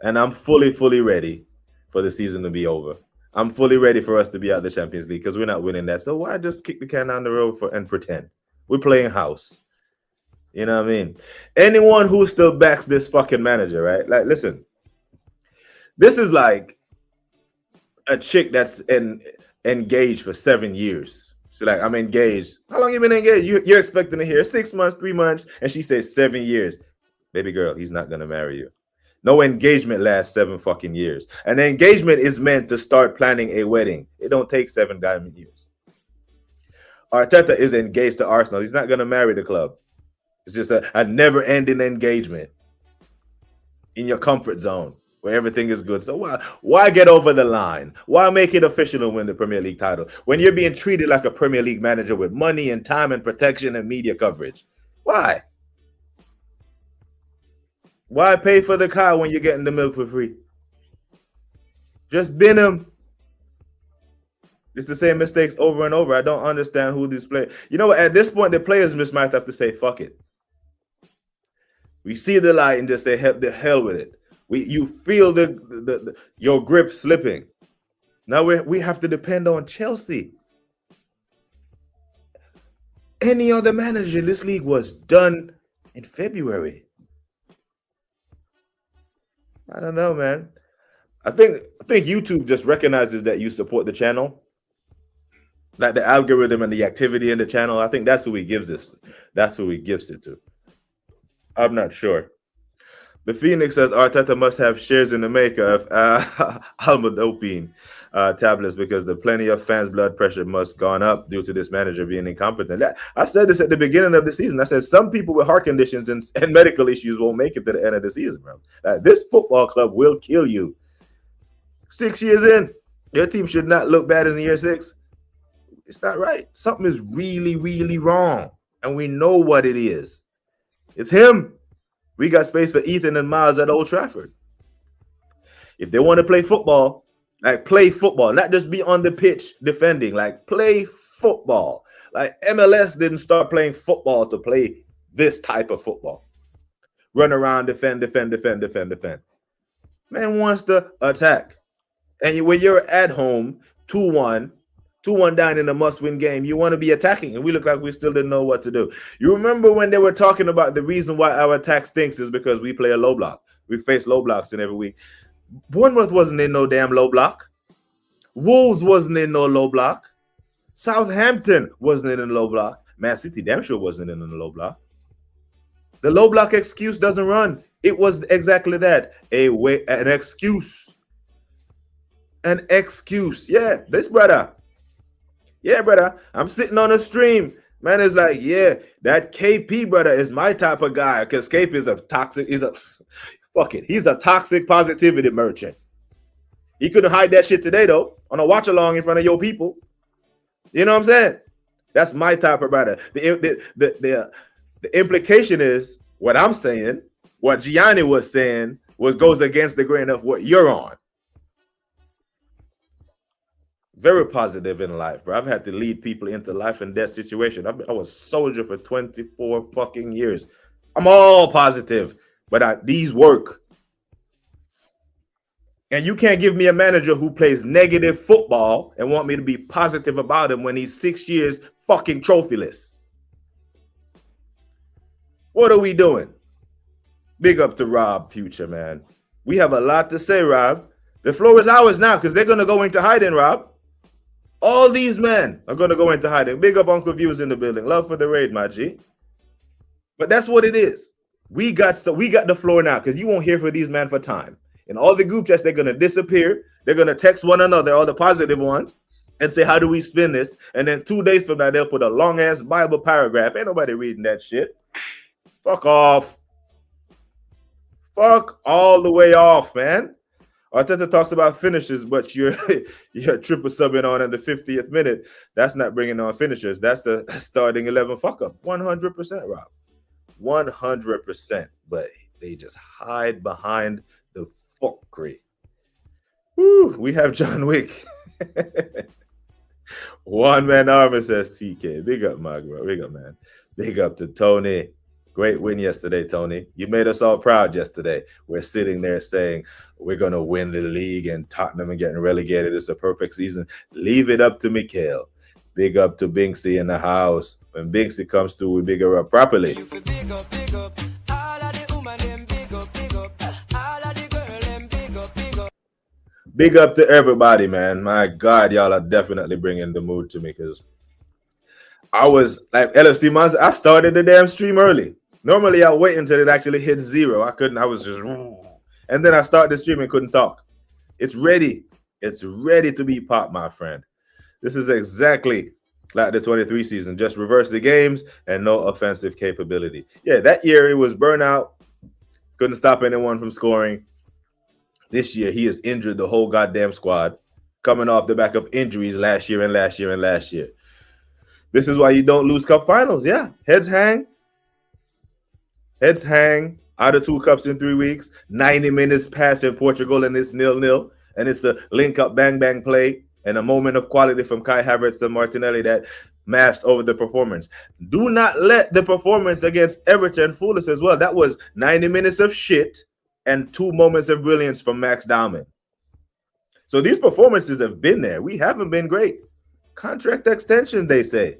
And I'm fully ready for the season to be over. I'm fully ready for us to be out of the Champions League because we're not winning that. So why just kick the can down the road and pretend? We're playing house. You know what I mean? Anyone who still backs this fucking manager, right? Like, listen. This is like a chick that's engaged for 7 years. She's like, I'm engaged. How long you been engaged? You're expecting to hear 6 months, 3 months, and she says 7 years. Baby girl, he's not going to marry you. No engagement lasts 7 fucking years. An engagement is meant to start planning a wedding. It don't take 7 diamond years. Arteta is engaged to Arsenal. He's not going to marry the club. It's just a never-ending engagement in your comfort zone. where everything is good. So why get over the line? Why make it official and win the Premier League title when you're being treated like a Premier League manager with money and time and protection and media coverage? Why? Why pay for the cow when you're getting the milk for free? Just bin him. It's the same mistakes over and over. I don't understand who these players. You know what? At this point, the players might have to say, fuck it. We see the light and just say, the hell with it. You feel your grip slipping. Now we have to depend on Chelsea. Any other manager in this league was done in February. I don't know, man. I think YouTube just recognizes that you support the channel. Like the algorithm and the activity in the channel. I think that's who he gives this. That's who he gives it to. I'm not sure. The Phoenix says Arteta must have shares in the maker of Almodopine tablets because the plenty of fans' blood pressure must gone up due to this manager being incompetent. I said this at the beginning of the season. I said some people with heart conditions and medical issues won't make it to the end of the season, bro. This football club will kill you. 6 years in, your team should not look bad in year 6. It's not right. Something is really, really wrong, and we know what it is. It's him. We got space for Ethan and Miles at Old Trafford. If they want to play football, play football, not just be on the pitch defending, play football. MLS didn't start playing football to play this type of football. Run around, defend. Man wants to attack. And when you're at home, 2-1 down in a must-win game, you want to be attacking, and we look like we still didn't know what to do. You remember when they were talking about the reason why our attack stinks is because we play a low block. We face low blocks in every week. Bournemouth wasn't in no damn low block. Wolves wasn't in no low block. Southampton wasn't in a low block. Man City damn sure wasn't in a low block. The low block excuse doesn't run. It was exactly that. An excuse. An excuse. Yeah, this brother. Yeah, brother, I'm sitting on a stream. Man is like, yeah, that KP brother is my type of guy because KP is he's a toxic positivity merchant. He couldn't hide that shit today, though, on a watch along in front of your people. You know what I'm saying? That's my type of brother. The implication is what I'm saying, what Gianni was saying, goes against the grain of what you're on. Very positive in life, bro. I've had to lead people into life and death situation. I was a soldier for 24 fucking years. I'm all positive, but these work. And you can't give me a manager who plays negative football and want me to be positive about him when he's 6 years fucking trophyless. What are we doing? Big up to Rob Future, man. We have a lot to say, Rob. The floor is ours now because they're going to go into hiding, Rob. All these men are going to go into hiding. Big up Uncle Views in the building. Love for the raid, my G. But that's what it is. We got the floor now because you won't hear from these men for time. In all the group chats, they're going to disappear. They're going to text one another, all the positive ones, and say, how do we spin this? And then 2 days from now, they'll put a long-ass Bible paragraph. Ain't nobody reading that shit. Fuck off. Fuck all the way off, man. Arteta talks about finishes, but you're triple subbing on in the 50th minute. That's not bringing on finishers. That's the starting 11 fuck up. 100%, Rob. 100%. But they just hide behind the fuckery. Woo, we have John Wick. One man armor says TK. Big up, my bro. Big up, man. Big up to Tony. Great win yesterday, Tony. You made us all proud yesterday. We're sitting there saying we're going to win the league and Tottenham and getting relegated. It's a perfect season. Leave it up to Mikhail. Big up to Binksy in the house. When Binksy comes through, we big her up properly. Big up to everybody, man. My God, y'all are definitely bringing the mood to me because I was like LFC Monster. I started the damn stream early. Normally, I'll wait until it actually hits 0. I was just, and then I started the stream and couldn't talk. It's ready. It's ready to be popped, my friend. This is exactly like the 23 season. Just reverse the games and no offensive capability. Yeah, that year it was burnout. Couldn't stop anyone from scoring. This year, he has injured the whole goddamn squad, coming off the back of injuries last year. This is why you don't lose cup finals. Yeah, heads hang. Out of 2 cups in 3 weeks, 90 minutes pass in Portugal, and it's 0-0. And it's a link-up bang-bang play and a moment of quality from Kai Havertz and Martinelli that masked over the performance. Do not let the performance against Everton fool us as well. That was 90 minutes of shit and 2 moments of brilliance from Max Dowman. So these performances have been there. We haven't been great. Contract extension, they say.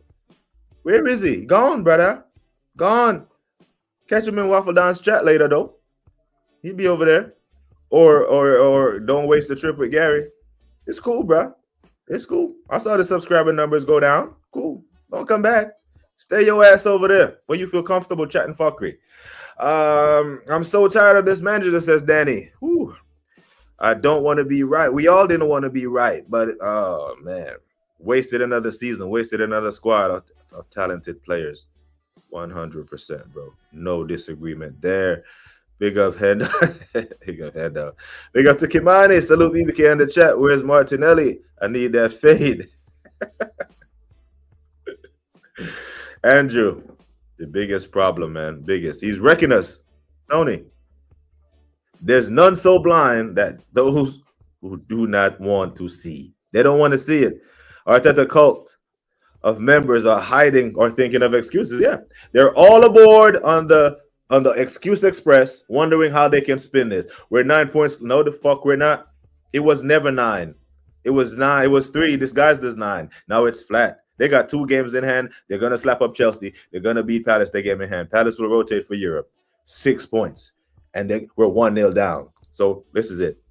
Where is he? Gone, brother. Gone. Catch him in Waffle Down's chat later, though. He'll be over there. Or don't waste the trip with Gary. It's cool, bro. It's cool. I saw the subscriber numbers go down. Cool. Don't come back. Stay your ass over there where you feel comfortable chatting fuckery. I'm so tired of this manager, says Danny. Whew. I don't want to be right. We all didn't want to be right, but oh man, wasted another season, wasted another squad of talented players. 100%, bro. No disagreement there. Big up head. Big up head up. Big up to Kimani. Salute BBK in the chat. Where's Martinelli? I need that fade. Andrew, the biggest problem, man. Biggest. He's wrecking us. Tony. There's none so blind that those who do not want to see. They don't want to see it. Arteta cult of members are hiding or thinking of excuses. Yeah. They're all aboard on the excuse express, wondering how they can spin this. We're 9 points. No, the fuck we're not. It was never 9. It was 9. It was 3. Disguised as 9. Now it's flat. They got 2 games in hand. They're going to slap up Chelsea. They're going to beat Palace. They game in hand. Palace will rotate for Europe. 6 points. And we're 1-0 down. So this is it.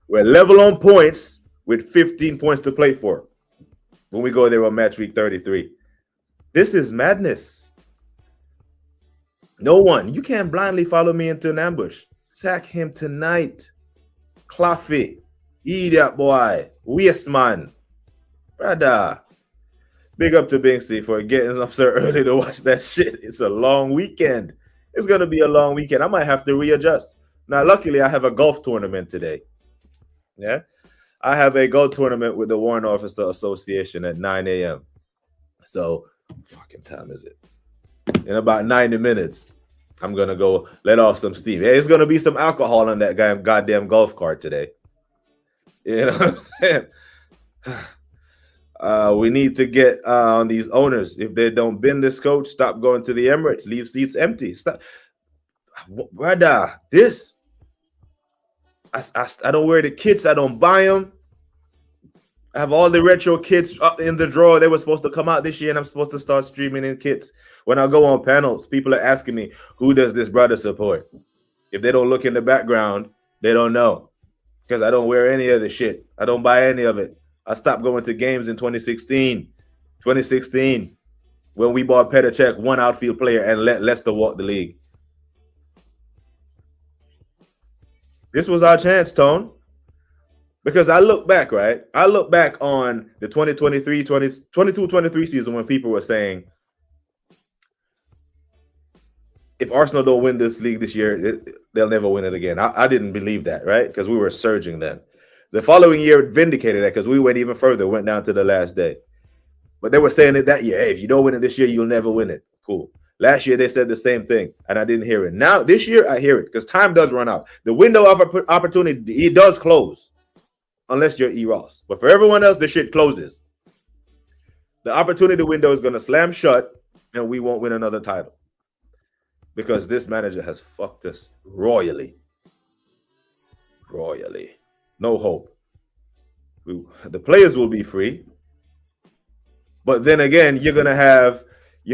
We're level on points with 15 points to play for when we go there on match week 33. This is madness. No one. You can't blindly follow me into an ambush. Sack him tonight. Claffy. Idiot boy. Waste man. Brother. Big up to Binksy for getting up so early to watch that shit. It's a long weekend. It's going to be a long weekend. I might have to readjust. Now, luckily, I have a golf tournament today. Yeah. I have a golf tournament with the Warrant Officer Association at 9 a.m. So, fucking time is it? In about 90 minutes, I'm going to go let off some steam. Hey, it's going to be some alcohol on that goddamn golf cart today. You know what I'm saying? We need to get on these owners. If they don't bend this coach, stop going to the Emirates. Leave seats empty. Stop. Brother, this. I don't wear the kits. I don't buy them. I have all the retro kits up in the drawer. They were supposed to come out this year, and I'm supposed to start streaming in kits. When I go on panels, people are asking me, who does this brother support? If they don't look in the background, they don't know. Because I don't wear any of the shit. I don't buy any of it. I stopped going to games in 2016. 2016, when we bought Petr Cech, one outfield player, and let Leicester walk the league. This was our chance, Tone. Because I look back, right? I look back on the 22-23 season when people were saying, if Arsenal don't win this league this year, they'll never win it again. I didn't believe that, right? Because we were surging then. The following year vindicated that because we went even further, went down to the last day. But they were saying it that year. Hey, if you don't win it this year, you'll never win it. Cool. Last year, they said the same thing, and I didn't hear it. Now, this year, I hear it because time does run out. The window of opportunity, it does close unless you're E. Ross. But for everyone else, the shit closes. The opportunity window is going to slam shut, and we won't win another title because this manager has fucked us royally. Royally. No hope. The players will be free. But then again, you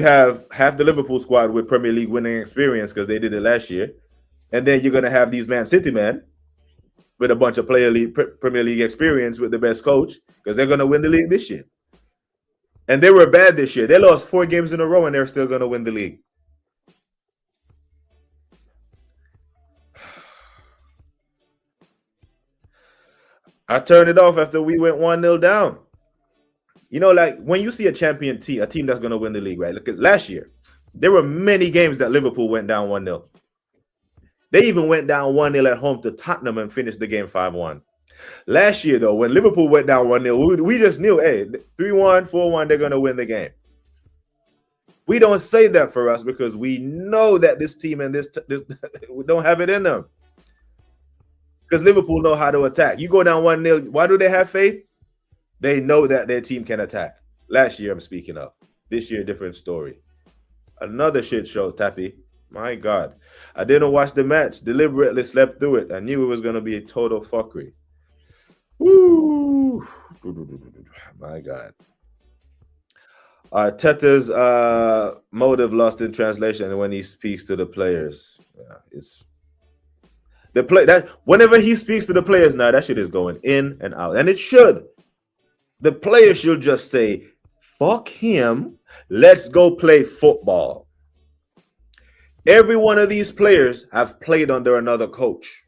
have half the Liverpool squad with Premier League winning experience because they did it last year. And then you're going to have these Man City men with a bunch of Premier League experience with the best coach because they're going to win the league this year. And they were bad this year. They lost 4 games in a row and they're still going to win the league. I turned it off after we went 1-0 down. You know, like when you see a champion team, a team that's going to win the league, right? Look at last year. There were many games that Liverpool went down 1-0. They even went down 1-0 at home to Tottenham and finished the game 5-1. Last year, though, when Liverpool went down 1-0, we just knew, hey, 3-1, 4-1, they're going to win the game. We don't say that for us because we know that this team and this we don't have it in them. Because Liverpool know how to attack. You go down 1-0, why do they have faith? They know that their team can attack. Last year, I'm speaking of. This year, different story. Another shit show, Tappy. My God. I didn't watch the match. Deliberately slept through it. I knew it was going to be a total fuckery. Woo! My God. Arteta's motive lost in translation when he speaks to the players. Yeah, it's the play that whenever he speaks to the players now, that shit is going in and out. And it should. The players should just say, fuck him. Let's go play football. Every one of these players have played under another coach.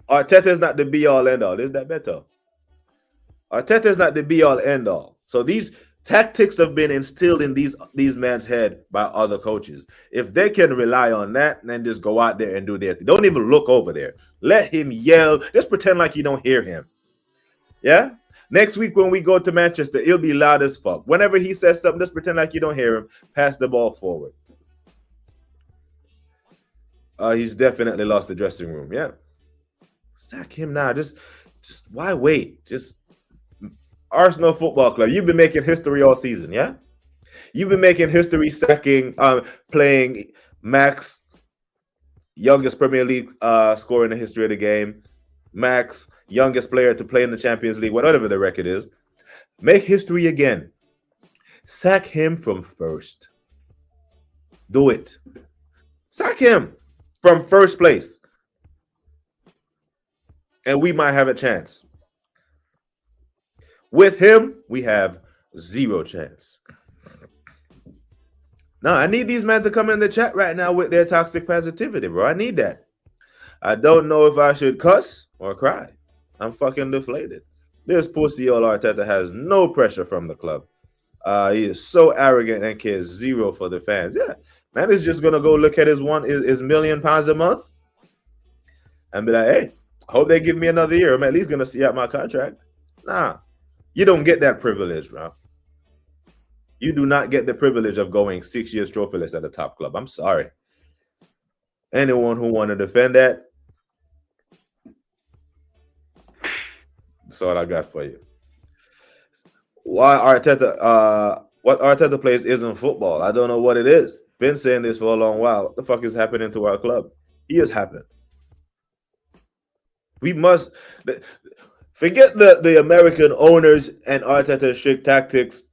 Arteta is not the be-all, end-all. Is that better? Arteta is not the be-all, end-all. So these tactics have been instilled in these men's head by other coaches. If they can rely on that, then just go out there and do their thing. Don't even look over there. Let him yell. Just pretend like you don't hear him. Yeah? Next week when we go to Manchester, it'll be loud as fuck. Whenever he says something, just pretend like you don't hear him. Pass the ball forward. He's definitely lost the dressing room. Yeah. Sack him now. Just why wait? Just Arsenal Football Club. You've been making history all season, yeah? You've been making history sacking, playing Max, youngest Premier League scorer in the history of the game. Max, youngest player to play in the Champions League, whatever the record is. Make history again. Sack him from first. Do it. Sack him from first place. And we might have a chance. With him, we have zero chance. Now, I need these men to come in the chat right now with their toxic positivity, bro. I need that. I don't know if I should cuss or cry. I'm fucking deflated. This pussy old Arteta has no pressure from the club. He is so arrogant and cares zero for the fans. Yeah, man is just gonna go look at his £1 million a month and be like, hey, I hope they give me another year. I'm at least gonna see out my contract. Nah, you don't get that privilege, bro. You do not get the privilege of going 6 years trophyless at a top club. I'm sorry. Anyone who want to defend that, that's all I got for you. Why Arteta? What Arteta plays isn't football. I don't know what it is. Been saying this for a long while. What the fuck is happening to our club? He has happened. We must forget the American owners and Arteta's strict tactics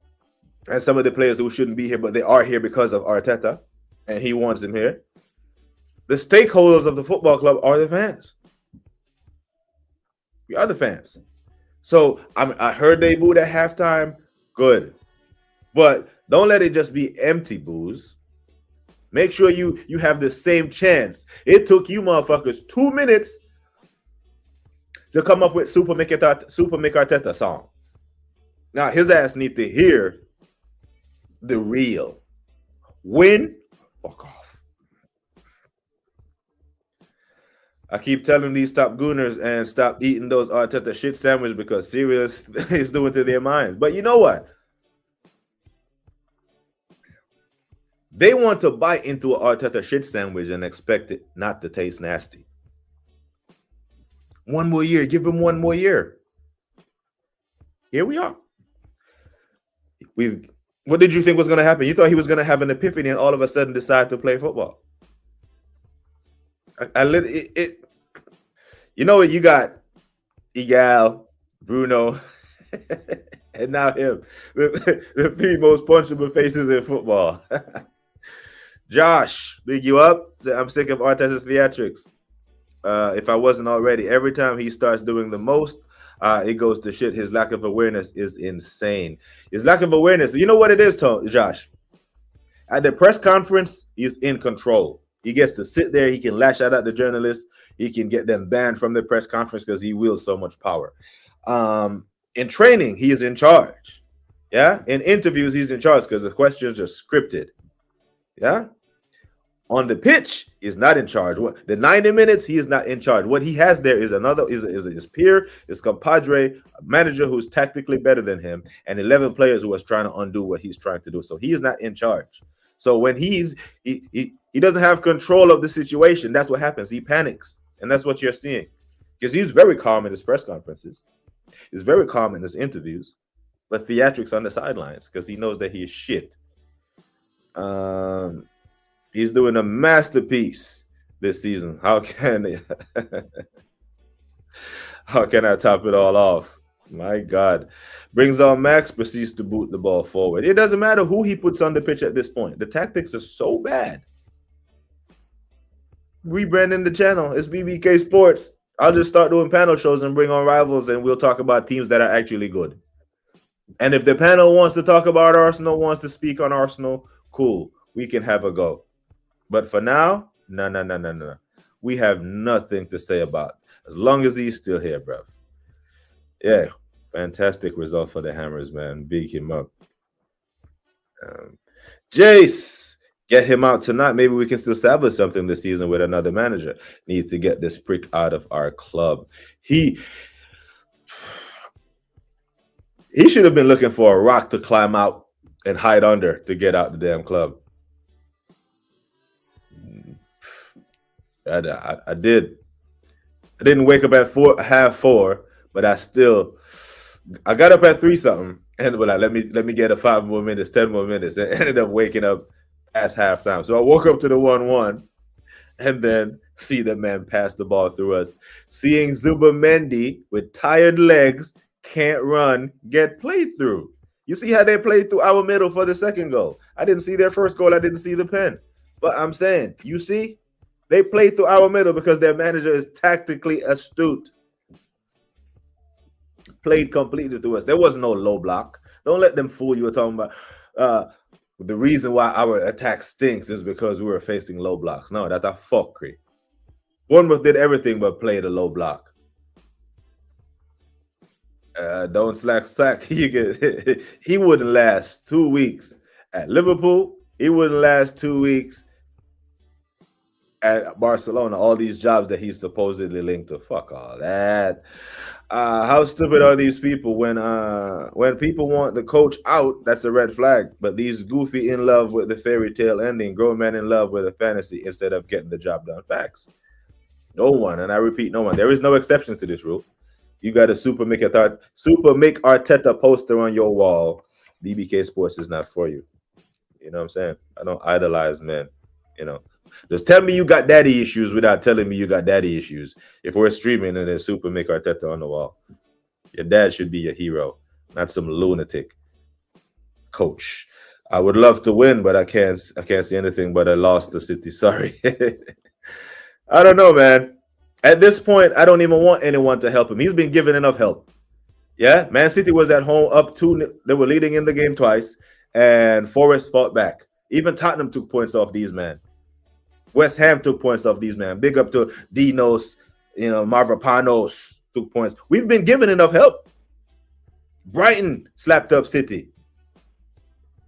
and some of the players who shouldn't be here, but they are here because of Arteta, and he wants them here. The stakeholders of the football club are the fans. We are the fans. So I heard they booed at halftime. Good. But don't let it just be empty boos. Make sure you have the same chance. It took you motherfuckers 2 minutes to come up with Super Mick Arteta song. Now, his ass need to hear the real. Win, fuck off. I keep telling these top gooners and stop eating those Arteta shit sandwich because serious is doing to their minds. But you know what? They want to bite into an Arteta shit sandwich and expect it not to taste nasty. 1 more year. Give him 1 more year. Here we are. What did you think was going to happen? You thought he was going to have an epiphany and all of a sudden decide to play football. You know what? You got Igal, Bruno, and now him. The 3 most punchable faces in football. Josh, big you up. I'm sick of Arteta's theatrics. If I wasn't already, every time he starts doing the most, it goes to shit. His lack of awareness is insane. His lack of awareness. You know what it is, Josh? At the press conference, he's in control. He gets to sit there. He can lash out at the journalists. He can get them banned from the press conference because he wields so much power. In training, he is in charge. Yeah. In interviews, he's in charge because the questions are scripted. Yeah. On the pitch, he's not in charge. The 90 minutes, he is not in charge. What he has there is his peer, his compadre, a manager who's tactically better than him, and 11 players who is trying to undo what he's trying to do. So he is not in charge. So when he doesn't have control of the situation, that's what happens. He panics, and that's what you're seeing. Because he's very calm in his press conferences. He's very calm in his interviews, but theatrics on the sidelines because he knows that he is shit. He's doing a masterpiece this season. How can I top it all off? My God. Brings on Max, proceeds to boot the ball forward. It doesn't matter who he puts on the pitch at this point. The tactics are so bad. Rebranding the channel. It's BBK Sports. I'll just start doing panel shows and bring on rivals, and we'll talk about teams that are actually good. And if the panel wants to talk about Arsenal, wants to speak on Arsenal, cool. We can have a go. But for now, no. We have nothing to say about it. As long as he's still here, bruv. Yeah, fantastic result for the Hammers, man. Big him up. Jace, get him out tonight. Maybe we can still establish something this season with another manager. Need to get this prick out of our club. He should have been looking for a rock to climb out and hide under to get out the damn club. I did. I didn't wake up at 4:30, but I got up at 3 something, and like, let me get a 5 more minutes, 10 more minutes, and ended up waking up past halftime. So I woke up to the 1-1, and then see the man pass the ball through us. Seeing Zubimendi with tired legs, can't run, get played through. You see how they played through our middle for the second goal. I didn't see their first goal. I didn't see the pen. But I'm saying, you see, they played through our middle because their manager is tactically astute. Played completely through us. There was no low block. Don't let them fool you. We're talking about the reason why our attack stinks is because we were facing low blocks. No, that's a fuckery. Bournemouth did everything but play the low block. Don't slack. He wouldn't last 2 weeks at Liverpool. He wouldn't last 2 weeks at Barcelona. All these jobs that he's supposedly linked to. Fuck all that. How stupid are these people? When people want the coach out, that's a red flag. But these goofy in love with the fairy tale ending, grown men in love with a fantasy instead of getting the job done. Facts. No one, and I repeat, no one. There is no exception to this rule. You got a Super Mick Arteta poster on your wall. BBK Sports is not for you. You know what I'm saying? I don't idolize men. You know, just tell me you got daddy issues without telling me you got daddy issues. If we're streaming and there's Super Mick Arteta on the wall, your dad should be your hero, not some lunatic coach. I would love to win, but I can't see anything but a loss to City. Sorry. I don't know, man. At this point, I don't even want anyone to help him. He's been given enough help. Yeah, Man City was at home up 2. They were leading in the game twice, and Forest fought back. Even Tottenham took points off these men. West Ham took points off these men. Big up to Dinos, Mavropanos took points. We've been given enough help. Brighton slapped up City.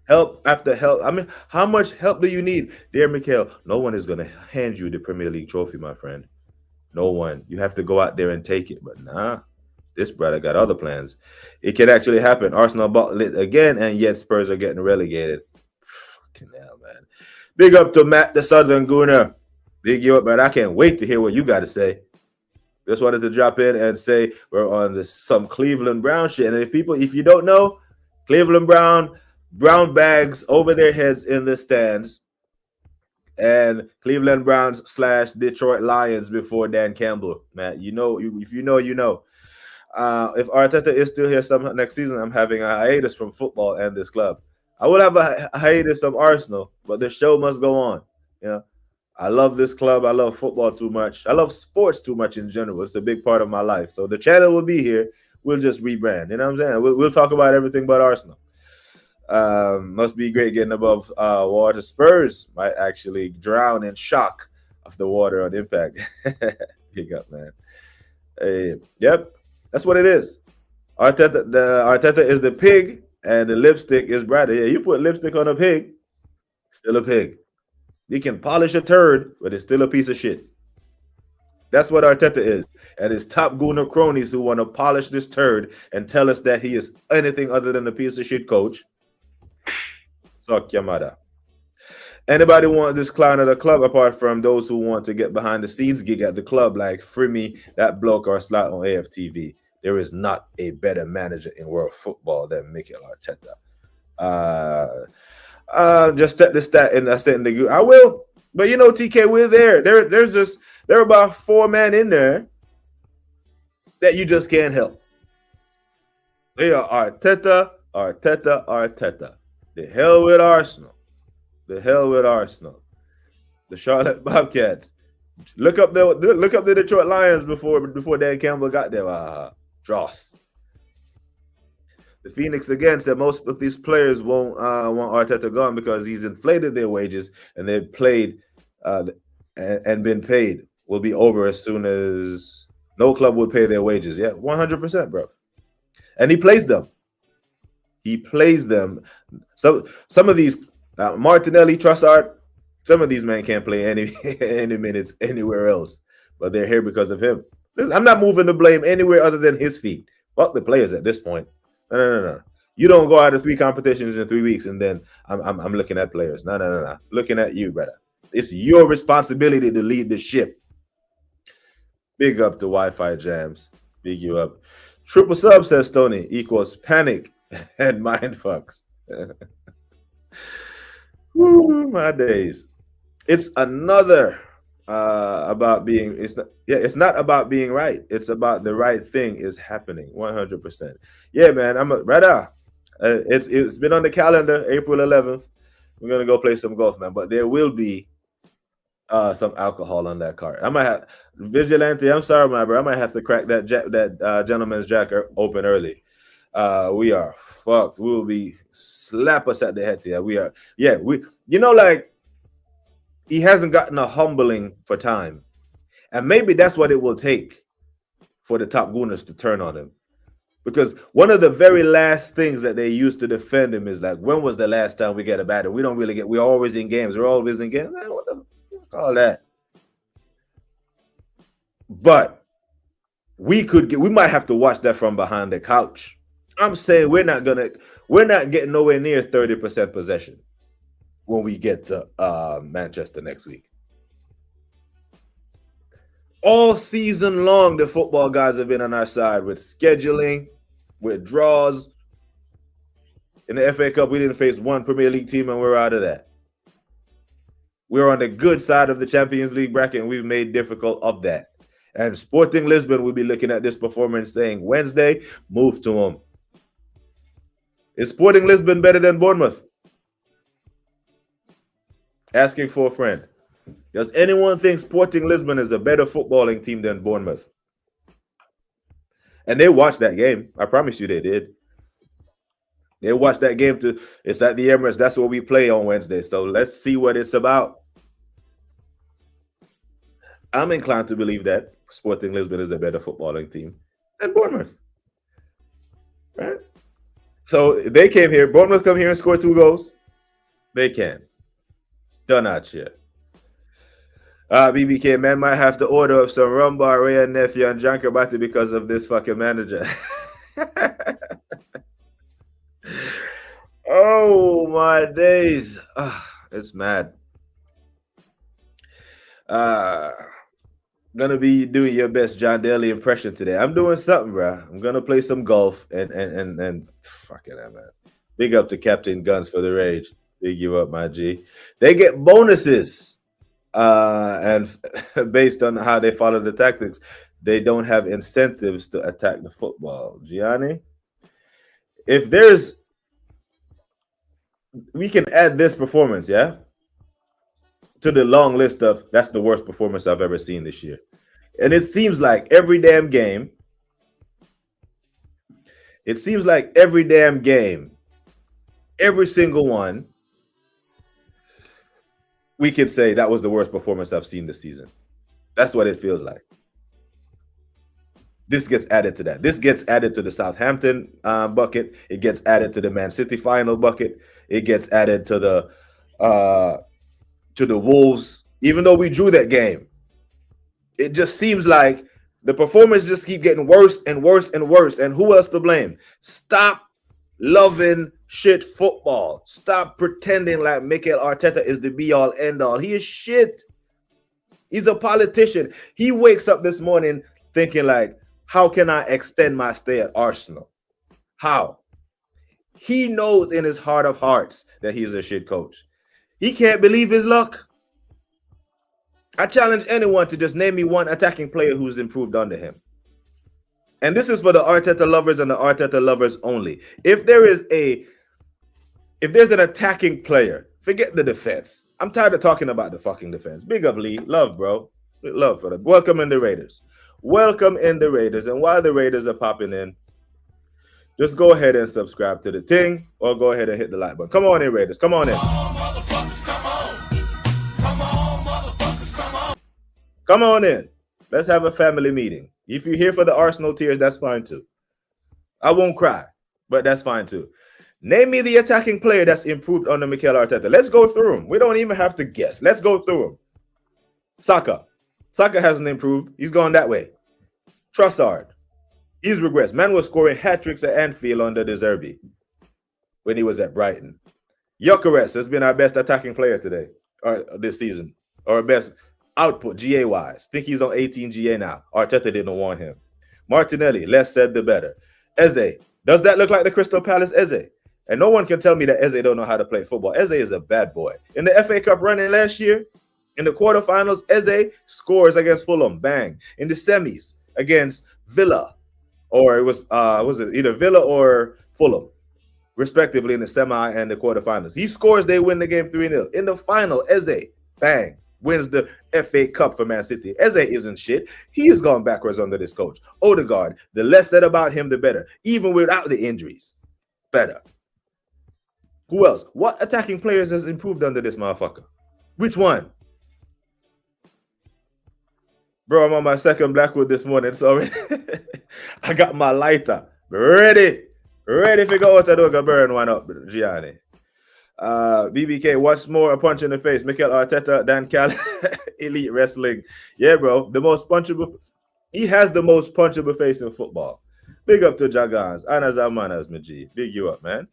Help after help. I mean, how much help do you need? Dear Mikhail, no one is going to hand you the Premier League trophy, my friend. No one. You have to go out there and take it. But nah, this brother got other plans. It can actually happen. Arsenal bought it again, and yet Spurs are getting relegated. Fucking hell, man. Big up to Matt, the Southern Gooner. Big you up, man. I can't wait to hear what you got to say. Just wanted to drop in and say we're on some Cleveland Brown shit. And if you don't know, Cleveland Brown bags over their heads in the stands. And Cleveland Browns / Detroit Lions before Dan Campbell, Matt. If you know, you know. If Arteta is still here next season, I'm having a hiatus from football and this club. I will have a hiatus from Arsenal, but the show must go on. I love this club. I love football too much. I love sports too much in general. It's a big part of my life. So the channel will be here. We'll just rebrand. You know what I'm saying? We'll talk about everything but Arsenal. Must be great getting above water. Spurs might actually drown in shock of the water on impact. Big up, man. Yep, that's what it is. Arteta is the pig, and the lipstick is brighter. Yeah, you put lipstick on a pig, still a pig. He can polish a turd, but it's still a piece of shit. That's what Arteta is. And his top gooner cronies who want to polish this turd and tell us that he is anything other than a piece of shit coach. Suck your mother. Anybody want this clown at the club apart from those who want to get behind the scenes gig at the club like Free that bloke, or slot on AFTV? There is not a better manager in world football than Mikel Arteta. Just set the stat in the group. I will, but you know, TK, we're there. There are about 4 men in there that you just can't help. They are Arteta. The hell with Arsenal. The Charlotte Bobcats. Look up the Detroit Lions before Dan Campbell got there. Dross. The Phoenix again said most of these players won't want Arteta gone because he's inflated their wages and they've played and been paid. Will be over as soon as no club would pay their wages. Yeah, 100%, bro. And he plays them. Some of these Martinelli, Trossard, some of these men can't play any minutes anywhere else, but they're here because of him. I'm not moving the blame anywhere other than his feet. Fuck the players at this point. No. You don't go out of 3 competitions in 3 weeks and then I'm looking at players. No. Looking at you, brother. It's your responsibility to lead the ship. Big up to Wi-Fi Jams. Big you up. Triple sub, says Tony, equals panic and mind fucks. Woo, my days. It's another about being. It's not about being right. It's about the right thing is happening. 100%. Yeah, man. It's been on the calendar, April 11th. We're gonna go play some golf, man. But there will be some alcohol on that card. I might have Vigilante. I'm sorry, my bro. I might have to crack that gentleman's jack open early. We are fucked. We will be slap us at the head here. We are. Yeah, like he hasn't gotten a humbling for time, and maybe that's what it will take for the top gooners to turn on him. Because one of the very last things that they used to defend him is like, when was the last time we get a batter? We don't really get. We're always in games. We're always in games. Man, what the all that? But we might have to watch that from behind the couch. I'm saying we're not getting nowhere near 30% possession when we get to Manchester next week. All season long, the football guys have been on our side with scheduling, with draws. In the FA Cup, we didn't face one Premier League team, and we're out of that. We're on the good side of the Champions League bracket, and we've made difficult of that. And Sporting Lisbon will be looking at this performance saying, Wednesday, move to them. Is Sporting Lisbon better than Bournemouth? Asking for a friend. Does anyone think Sporting Lisbon is a better footballing team than Bournemouth? And they watched that game. I promise you they did. They watched that game too. It's at the Emirates. That's where we play on Wednesday. So let's see what it's about. I'm inclined to believe that Sporting Lisbon is a better footballing team than Bournemouth. Right? So they came here. Bournemouth come here and score 2 goals. They can. It's done out here. BBK, man, might have to order up some rum bar, Ray and nephew and John Kabati because of this fucking manager. Oh my days. It's mad. Gonna be doing your best John Daly impression today. I'm doing something, bro. I'm gonna play some golf and fucking hell, man. Big up to Captain Guns for the rage. Big you up, my G. They get bonuses. And based on how they follow the tactics, they don't have incentives to attack the football. Gianni, if we can add this performance, yeah, to the long list of that's the worst performance I've ever seen this year. And it seems like every damn game, every single one, we could say that was the worst performance I've seen this season. That's what it feels like. This gets added to that. This gets added to the Southampton bucket. It gets added to the Man City final bucket. It gets added to the to the Wolves, even though we drew that game. It just seems like the performance just keep getting worse and worse and worse. And who else to blame? Stop loving shit football. Stop pretending like Mikel Arteta is the be-all, end-all. He is shit. He's a politician. He wakes up this morning thinking like, how can I extend my stay at Arsenal? How? He knows in his heart of hearts that he's a shit coach. He can't believe his luck. I challenge anyone to just name me one attacking player who's improved under him. And this is for the Arteta lovers and the Arteta lovers only. If there's an attacking player, forget the defense. I'm tired of talking about the fucking defense. Big up, Lee. Love, bro. Love for them. Welcome in the Raiders. Welcome in the Raiders. And while the Raiders are popping in, just go ahead and subscribe to the thing or go ahead and hit the like button. Come on in, Raiders. Come on in. Come on, motherfuckers, come on. Come on, motherfuckers, come on. Come on in. Let's have a family meeting. If you're here for the Arsenal tears, that's fine too. I won't cry, but that's fine too. Name me the attacking player that's improved under Mikel Arteta. Let's go through them. We don't even have to guess. Let's go through them. Saka. Saka hasn't improved. He's gone that way. Trossard. He's regressed. Man was scoring hat-tricks at Anfield under De Zerbi when he was at Brighton. Gyökeres has been our best attacking player today, or this season, or best output GA-wise. Think he's on 18 GA now. Arteta didn't want him. Martinelli, less said the better. Eze. Does that look like the Crystal Palace Eze? And no one can tell me that Eze don't know how to play football. Eze is a bad boy. In the FA Cup running last year, in the quarterfinals, Eze scores against Fulham. Bang. In the semis against Villa, or it was either Villa or Fulham, respectively, in the semi and the quarterfinals. He scores, they win the game 3-0. In the final, Eze, bang, wins the FA Cup for Man City. Eze isn't shit. He's gone backwards under this coach. Odegaard, the less said about him, the better. Even without the injuries, better. Who else? What attacking players has improved under this motherfucker? Which one? Bro, I'm on my second Blackwood this morning, so I got my lighter ready to go out the door, burn one up, Gianni. BBK, what's more a punch in the face, Mikel Arteta than Cal Elite Wrestling? Yeah, bro, the most punchable. He has the most punchable face in football. Big up to Jagans. Anas Amanas, Maji. Big you up, man.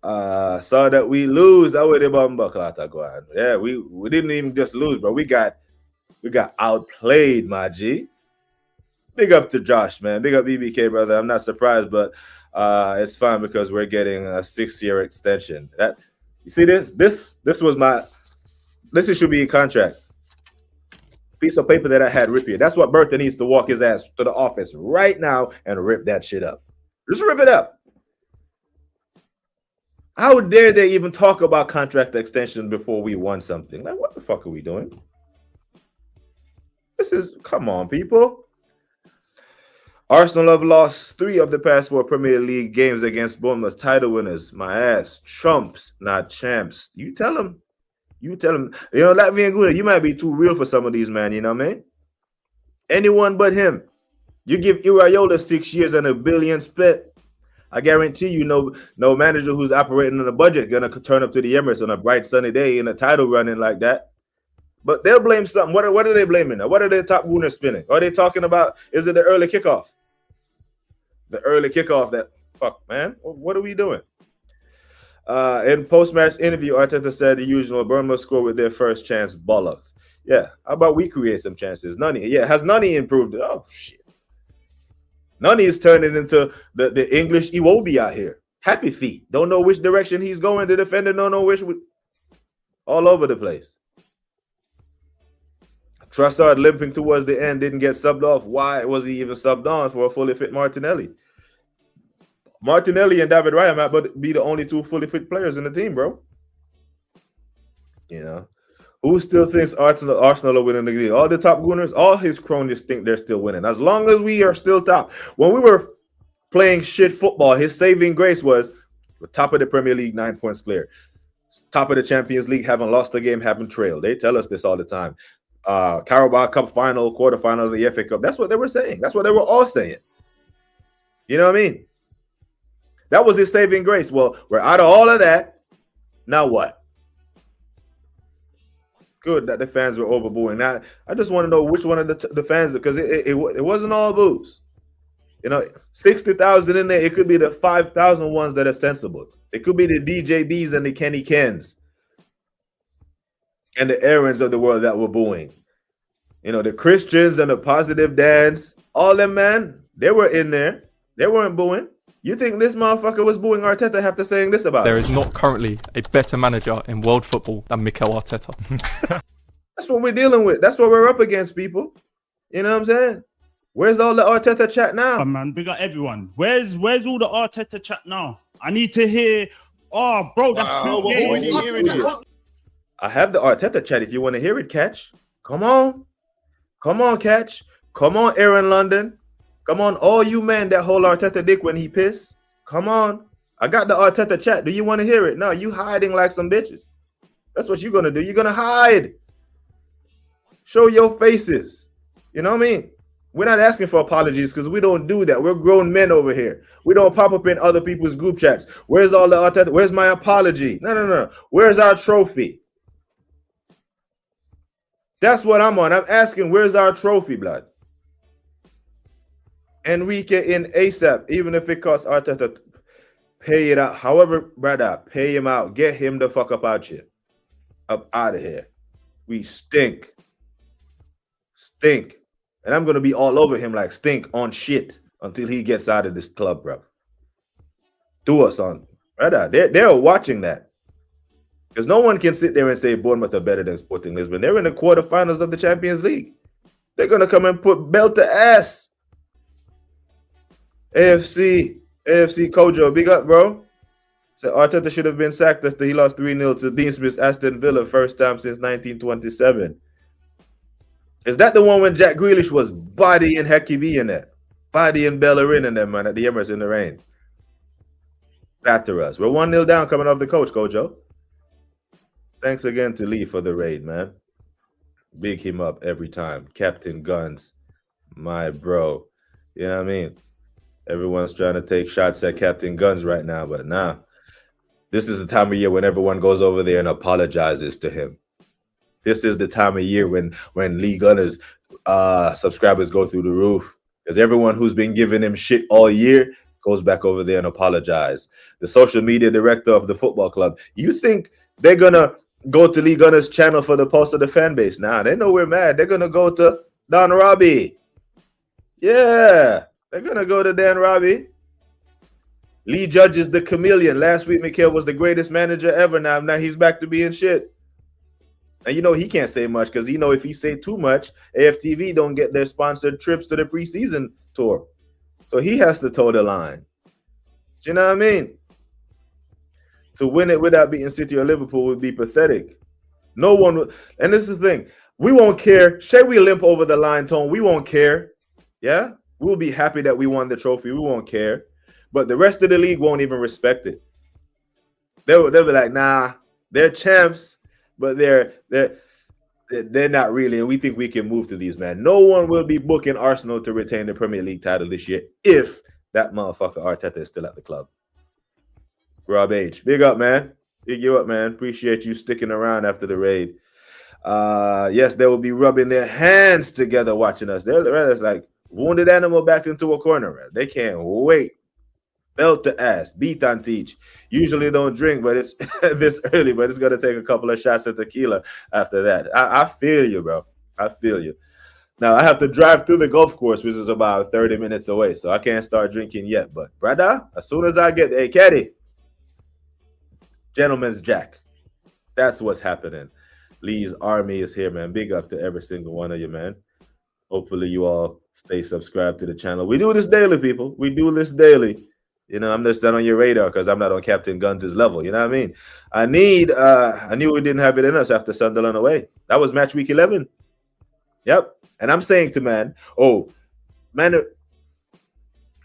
Saw that we lose. Yeah, we didn't even just lose, bro. We got outplayed, my G. Big up to Josh, man. Big up BBK, brother. I'm not surprised, but it's fine because we're getting a 6-year extension. That you see this should be a contract. Piece of paper that I had rip here. That's what Bertha needs to walk his ass to the office right now and rip that shit up. Just rip it up. How dare they even talk about contract extension before we won something? Like, what the fuck are we doing? Come on, people. Arsenal have lost 3 of the past 4 Premier League games against Bournemouth title winners. My ass. Trumps, not champs. You tell them. You know, Latvian Guna, you might be too real for some of these, man. You know what I mean? Anyone but him. You give Iraola 6 years and $1 billion spent. I guarantee you no manager who's operating on a budget going to turn up to the Emirates on a bright sunny day in a title running like that. But they'll blame something. What are they blaming now? What are their top winners spinning? Are they talking about, is it the early kickoff? The early kickoff that, fuck, man. What are we doing? In post-match interview, Arteta said the usual Bournemouth score with their first chance, bollocks. Yeah, how about we create some chances? Nani. Yeah, has Nani improved? Oh, shit. Nani is turning into the English Iwobi out here. Happy feet. Don't know which direction he's going. The defender don't know which. All over the place. Trossard limping towards the end, didn't get subbed off. Why was he even subbed on for a fully fit Martinelli? Martinelli and David Raya might be the only 2 fully fit players in the team, bro. You know. Who still thinks Arsenal are winning the league? All the top winners, all his cronies think they're still winning. As long as we are still top. When we were playing shit football, his saving grace was the top of the Premier League, 9 points clear. Top of the Champions League, haven't lost a game, haven't trailed. They tell us this all the time. Carabao Cup final, quarterfinal of the FA Cup. That's what they were saying. That's what they were all saying. You know what I mean? That was his saving grace. Well, we're out of all of that. Now what? Good that the fans were overbooing. Now, I just want to know which one of the fans, because it wasn't all boos. 60,000 in there. It could be the 5,000 ones that are sensible. It could be the DJBs and the Kenny Kens and the Aarons of the world that were booing. The Christians and the Positive Dans, all them, man, they were in there. They weren't booing. You think this motherfucker was booing Arteta after saying this about There him? is not currently a better manager in world football than Mikel Arteta. That's what we're dealing with. That's what we're up against, people. You know what I'm saying? Where's all the Arteta chat now? Man, big up everyone. Where's all the Arteta chat now? I need to hear. Oh, bro, that's I have the Arteta chat if you want to hear it, Catch. Come on, Catch. Come on, Aaron London. Come on, all you men that hold Arteta dick when he piss. Come on. I got the Arteta chat. Do you want to hear it? No, you hiding like some bitches. That's what you're going to do. You're going to hide. Show your faces. You know what I mean? We're not asking for apologies because we don't do that. We're grown men over here. We don't pop up in other people's group chats. Where's all the Arteta? Where's my apology? No. Where's our trophy? That's what I'm on. I'm asking, where's our trophy, blood? Enrique in ASAP, even if it costs Arteta, pay it out. However, brother, pay him out. Get him the fuck up out here. Up out of here. We stink. Stink. And I'm going to be all over him like stink on shit until he gets out of this club, bro. Do us on. Brother, they're watching that. Because no one can sit there and say Bournemouth are better than Sporting Lisbon. They're in the quarterfinals of the Champions League. They're going to come and put belt to ass. AFC Kojo, big up, bro. So Arteta should have been sacked after he lost 3-0 to Dean Smith's Aston Villa, first time since 1927. Is that the one when Jack Grealish was bodying Hecky B in there? Bodying Bellerin in there, man, at the Emirates in the rain. Batter us. We're 1-0 down coming off the coach, Kojo. Thanks again to Lee for the raid, man. Big him up every time. Captain Guns, my bro. You know what I mean? Everyone's trying to take shots at Captain Guns right now, but nah. This is the time of year when everyone goes over there and apologizes to him. This is the time of year when Lee Gunners subscribers go through the roof. Because everyone who's been giving him shit all year goes back over there and apologize. The social media director of the football club. You think they're going to go to Lee Gunner's channel for the pulse of the fan base? Nah, they know we're mad. They're going to go to Don Robbie. Yeah. They're going to go to Dan Robbie. Lee judges the chameleon. Last week, Mikel was the greatest manager ever. Now he's back to being shit. And he can't say much because if he say too much, AFTV don't get their sponsored trips to the preseason tour. So he has to toe the line. Do you know what I mean? To win it without beating City or Liverpool would be pathetic. No one would. And this is the thing. We won't care. Say we limp over the line, Tone. We won't care. Yeah? We'll be happy that we won the trophy. We won't care. But the rest of the league won't even respect it. They'll be like, nah, they're champs, but they're not really, and we think we can move to these, man. No one will be booking Arsenal to retain the Premier League title this year if that motherfucker Arteta is still at the club. Rob H, big up, man. Big you up, man. Appreciate you sticking around after the raid. Yes, they will be rubbing their hands together watching us. They're like wounded animal backed into a corner. They can't wait. Belt to ass, beat and teach. Usually don't drink, but it's this early, but it's gonna take a couple of shots of tequila after that. I feel you, bro. I feel you. Now I have to drive through the golf course, which is about 30 minutes away, so I can't start drinking yet. But brother, as soon as I get a caddy, gentleman's jack. That's what's happening. Lee's army is here, man. Big up to every single one of you, man. Hopefully you all stay subscribed to the channel. We do this daily, people. We do this daily. I'm just not on your radar because I'm not on Captain Guns' level. You know what I mean? I knew we didn't have it in us after Sunderland away. That was match week 11. Yep. And I'm saying to man,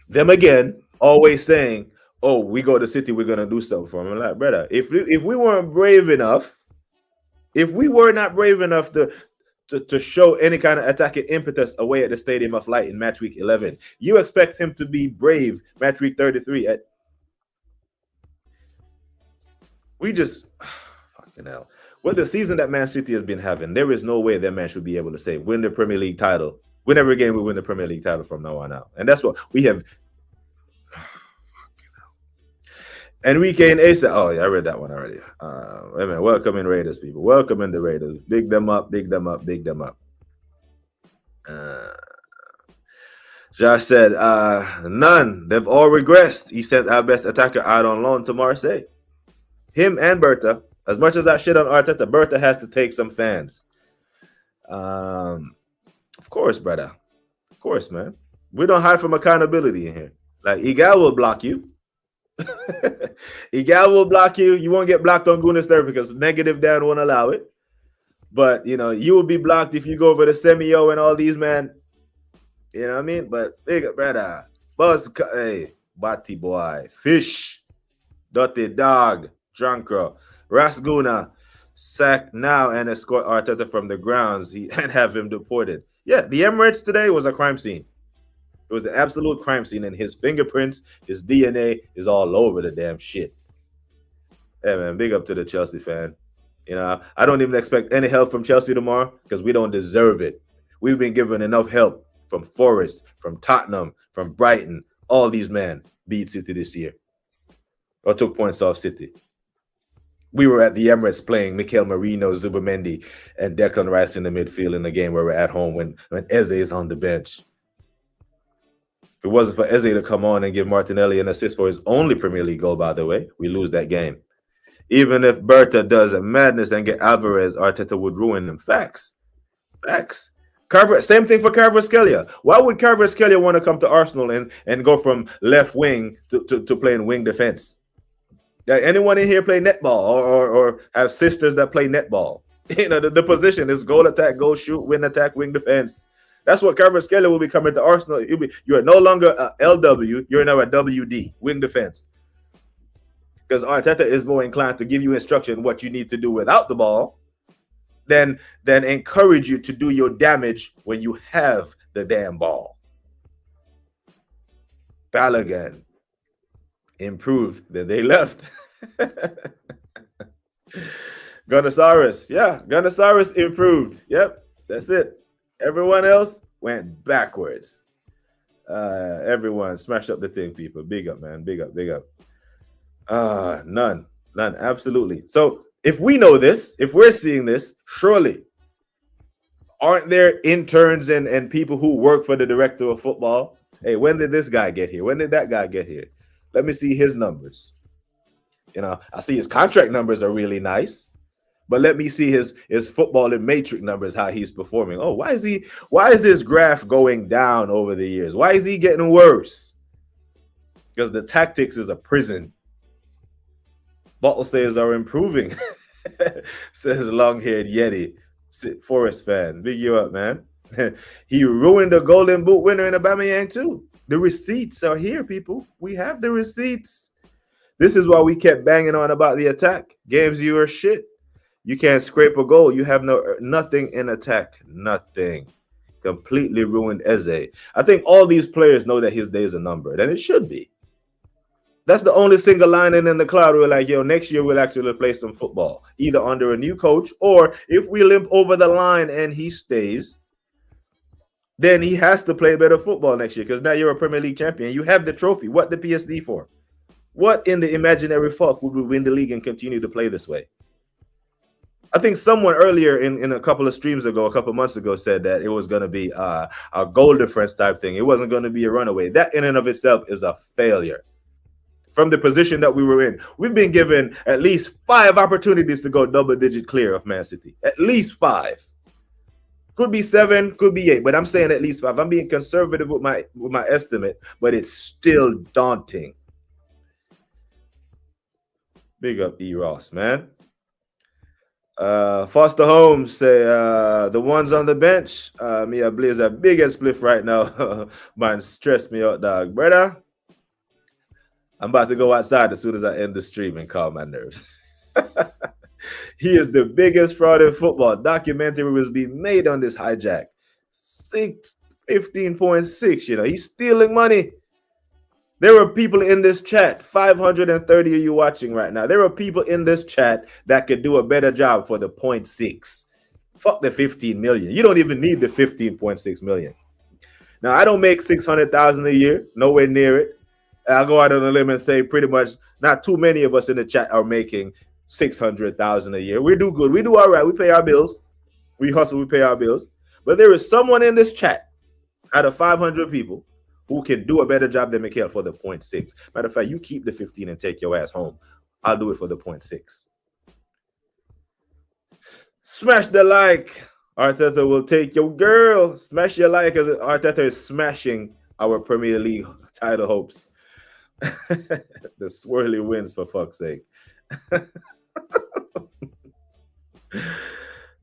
them again, always saying, we go to City, we're going to do something for them. I'm like, brother, if we weren't brave enough, if we were not brave enough to show any kind of attacking impetus away at the Stadium of Light in match week 11, you expect him to be brave match week 33. You know, with the season that Man City has been having, there is no way that man should be able to say win the Premier League title. Win every game, we win the Premier League title from now on out. And that's what we have. Enrique and Asa. Oh, yeah, I read that one already. Wait a minute. Welcome in Raiders, people. Welcome in the Raiders. Big them up, big them up, big them up. Josh said, none. They've all regressed. He sent our best attacker out on loan to Marseille. Him and Berta. As much as I shit on Arteta, Berta has to take some fans. Of course, brother. Of course, man. We don't hide from accountability in here. Like, Igal will block you. Igal will block you. You won't get blocked on Goodness there because negative Dan won't allow it. But, you know, you will be blocked if you go over the Semio and all these, man. You know what I mean? But, big up, brother. Buzz, hey, Batty boy. Fish. Dirty dog. Drunkro. Rasguna. Sack now and escort Arteta from the grounds and have him deported. Yeah, the Emirates today was a crime scene. It was an absolute crime scene, and his fingerprints, his DNA is all over the damn shit. Hey, man, big up to the Chelsea fan. You know, I don't even expect any help from Chelsea tomorrow because we don't deserve it. We've been given enough help from Forest, from Tottenham, from Brighton. All these men beat City this year or took points off City. We were at the Emirates playing Mikel Merino, Zubimendi, and Declan Rice in the midfield in the game where we're at home when Eze is on the bench. If it wasn't for Eze to come on and give Martinelli an assist for his only Premier League goal, by the way, we lose that game. Even if Berta does a madness and get Alvarez, Arteta would ruin them. Facts. Facts. Same thing for Kvaratskhelia. Why would Kvaratskhelia want to come to Arsenal and go from left wing to playing wing defense? Anyone in here play netball or have sisters that play netball? You know, the position is goal attack, goal shoot, win attack, wing defense. That's what Kvaratskhelia will be coming to Arsenal. You're no longer a LW, you're now a WD, wing defense. Because Arteta is more inclined to give you instruction what you need to do without the ball than encourage you to do your damage when you have the damn ball. Balogun improved, then they left. Gunnosaurus, yeah, Gunnosaurus improved. Yep, that's it. Everyone else went backwards. Everyone smash up the thing, people. Big up, man. Big up, big up. None, absolutely. So if we know this, if we're seeing this, surely aren't there interns and people who work for the director of football? Hey, when did this guy get here? When did that guy get here? Let me see his numbers. You know, I see his contract numbers are really nice, but let me see his footballing matrix numbers, how he's performing. Oh, why is his graph going down over the years? Why is he getting worse? Because the tactics is a prison. Bottle sayers are improving, says long-haired Yeti. Forest fan, big you up, man. He ruined the Golden Boot winner in Aubameyang too. The receipts are here, people. We have the receipts. This is why we kept banging on about the attack. Games, you are shit. You can't scrape a goal. You have nothing in attack. Nothing. Completely ruined Eze. I think all these players know that his days are numbered, and it should be. That's the only single lining in the cloud. We're like, yo, next year we'll actually play some football, either under a new coach or if we limp over the line and he stays, then he has to play better football next year because now you're a Premier League champion. You have the trophy. What the PSD for? What in the imaginary fuck would we win the league and continue to play this way? I think someone earlier in a couple of streams ago, a couple of months ago, said that it was going to be a goal difference type thing. It wasn't going to be a runaway. That in and of itself is a failure. From the position that we were in, we've been given at least 5 opportunities to go double-digit clear of Man City. At least 5. Could be 7, could be 8, but I'm saying at least 5. I'm being conservative with my estimate, but it's still daunting. Big up E. Ross, man. Foster Holmes say the ones on the bench. Me a blaze a big head spliff right now. Man, stress me out, dog. Brother, I'm about to go outside as soon as I end the stream and calm my nerves. He is the biggest fraud in football. Documentary was being made on this hijack. 15.6, you know, he's stealing money. There are people in this chat, 530 of you watching right now. There are people in this chat that could do a better job for the 0.6. Fuck the 15 million. You don't even need the 15.6 million. Now, I don't make 600,000 a year, nowhere near it. I'll go out on a limb and say pretty much not too many of us in the chat are making 600,000 a year. We do good. We do all right. We pay our bills. We hustle. We pay our bills. But there is someone in this chat out of 500 people who can do a better job than Mikel for the 0.6. Matter of fact, you keep the 15 and take your ass home. I'll do it for the 0.6. Smash the like. Arteta will take your girl. Smash your like as Arteta is smashing our Premier League title hopes. The swirly wins, for fuck's sake.